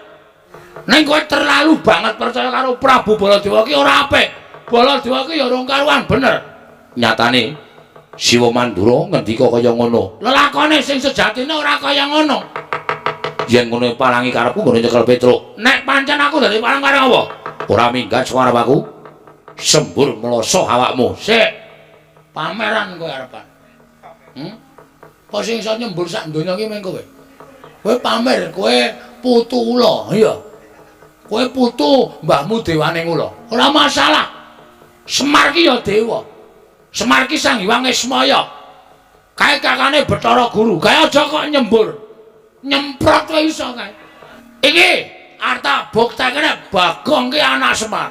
Ning kowe terlalu banget percaya karo Prabu Baladewa iki ora apik. Baladewa iki ya rong karuan bener. Nyatane Siwa Mandura ngendika kaya ngono. Lelakone sing sejatine ora kaya ngono. Yen ngono palangi karepku ngono nyekel Petruk. Nek pancen aku dadi palang karo apa? Ora minggat saka aku. Sembur meloso awakmu. Sik. Pameran kowe arepan. Kok sing iso nyembur sak donya iki meng kowe. Kowe pamer, kowe putu ula, iya. Kowe putu mbahmu dewane ula. Ora masalah. Semar ki ya dewa. Semar ki Sang Hyang Ismaya. Kae kakane Bathara Guru. Kae aja kok nyembur. Nyemprot kowe iso kae. Iki arta buktekne Bagong ki anak Semar.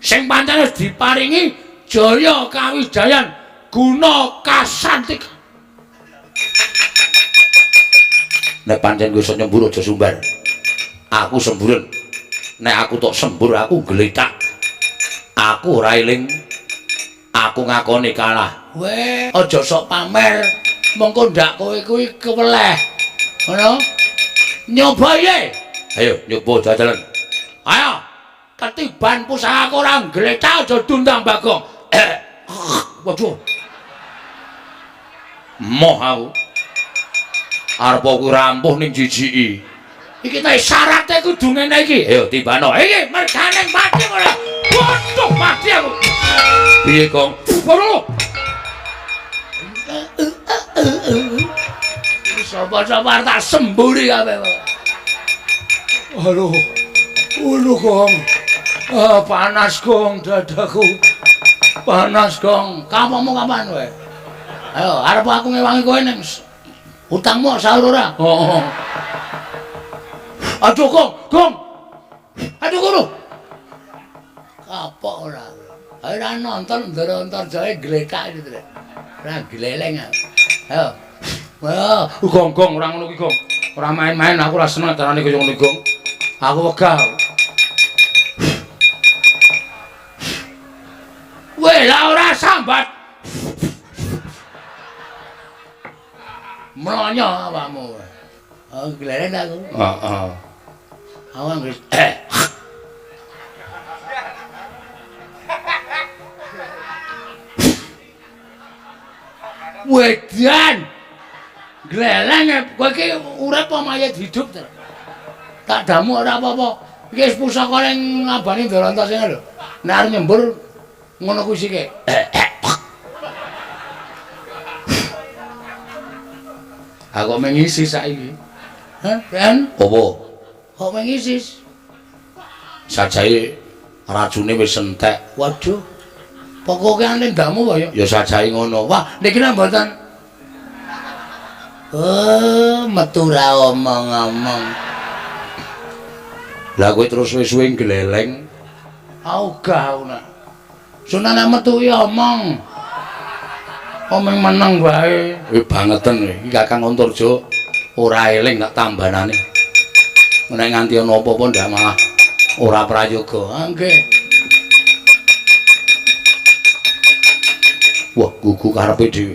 Sing pancen wis diparingi jaya kawijayan guna kasantik. Nek pancen kowe iso nyembur aja sumbar. Aku semburen. Nek aku tok sembur aku gletak. Aku ora eling. Aku ngakoni kalah. Weh, aja sok pamer. Mengko ndak kowe kuwi keweleh. Ngono? Nyoba ye. Ayo nyoba dadelan. Ayo. Ketiban pusakaku ora gletak aja dundang Bagong. Waduh. Moh aku. Arep aku rampuh ning jijiki. Iki ta syarate kudu ngene iki. Ayo tibano. Iki mergane mati ora. Waduh mati aku. Piye, Kong? Waduh. Sapa-sapa tak semburi kabeh. Aduh. Waduh, Kong. Panas, Kong, dadaku. Panas, Kong. Kapamu kapan kowe? Ayo, arep aku ngewangi kowe ning utangmu sahur ora? Oh. Aduh, Kong. Aduh, Guru. Kapok ora. Ayo nonton Ndara Jae glekak iki, Tru. Ora gleleng aku. Ayo. Ayo, Gong, ora ngono ki, Gong. Ora main-main, aku ora seneng darane kaya ngono, Gong. Aku wegah. Weh, lah ora sambat. Mlonyo awakmu. Oh, gleleng aku. Heeh. Aku anggere Wedan. Gleleng kowe iki urip apa mayit hidup to? Tak damu ora apa-apa. Iki wis pusaka ning ngabani Ndara sing lho. Nek arep nyembur ngono kuwi sike. Aku mengisis saiki. Hah, Ben? Apa? Kok mengisis? Sajae racune wis entek. Waduh. Pokoke ane ndamu kaya. Ya sajae ngono. Wah, niki nek mboten. Oh, metu ra omong-omong. Lah kowe terus suwe-suwe gleleng. Ogah ana. Sunane metu ya omong. Omong meneng wae. Bangeten iki Kakang Antarja ora eling tak tambanane. Nek nganti ana apa-apa ndak malah Ora prayoga. Nggih. Wah, gugu karepe dhewe.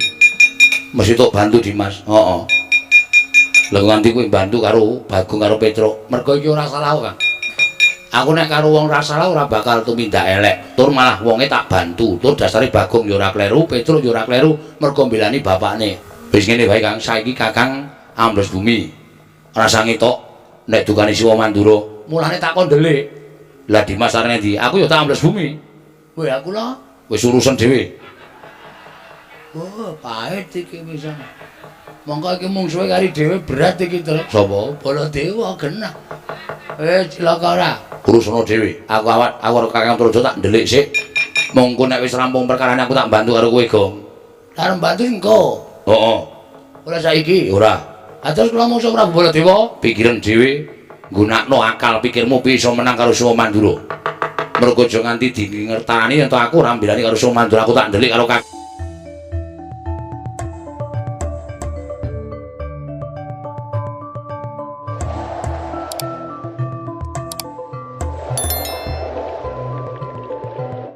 Mesti tok bantu Dimas. Heeh. Lah nganti kowe bantu karo Bagong karo Petruk. Mergo iki ora salah, Kang. Aku nek karo wong ora salah ora bakal tumindak elek. Tur malah wonge tak bantu. Tur dasare Bagong ya ora kleru, Petruk ya ora kleru mergo mbelani bapakne. Wis ngene wae, Kang. Saiki Kakang ambles bumi. Rasa ngetok nek dukane Siwa Mandura. Mulane tak kon ndelik. Lah Dimas arene ndi? Aku ya tak ambles bumi. Kowe aku lho. Wis urusan dhewe. Oh, pahit iki wis. Monggo iki mung suwe kari dhewe berat iki, Tru. Sapa? Baladewa genah. Cilaka ora. Urusana dhewe. Aku karo Kakang Traja tak ndelik sik. Monggo nek wis rampung perkarane aku tak bantu karo kowe, Gong. Arep bantu engko. Heeh. Ora saiki, ora. Atus kula mungsuh Prabu Baladewa, pikiran dhewe nggunakno akal pikirmu bisa menang karo Siwa Mandura. Mergo aja nganti dingertani yen aku ora mbelani karo Siwa Mandura, aku tak ndelik karo Kakang.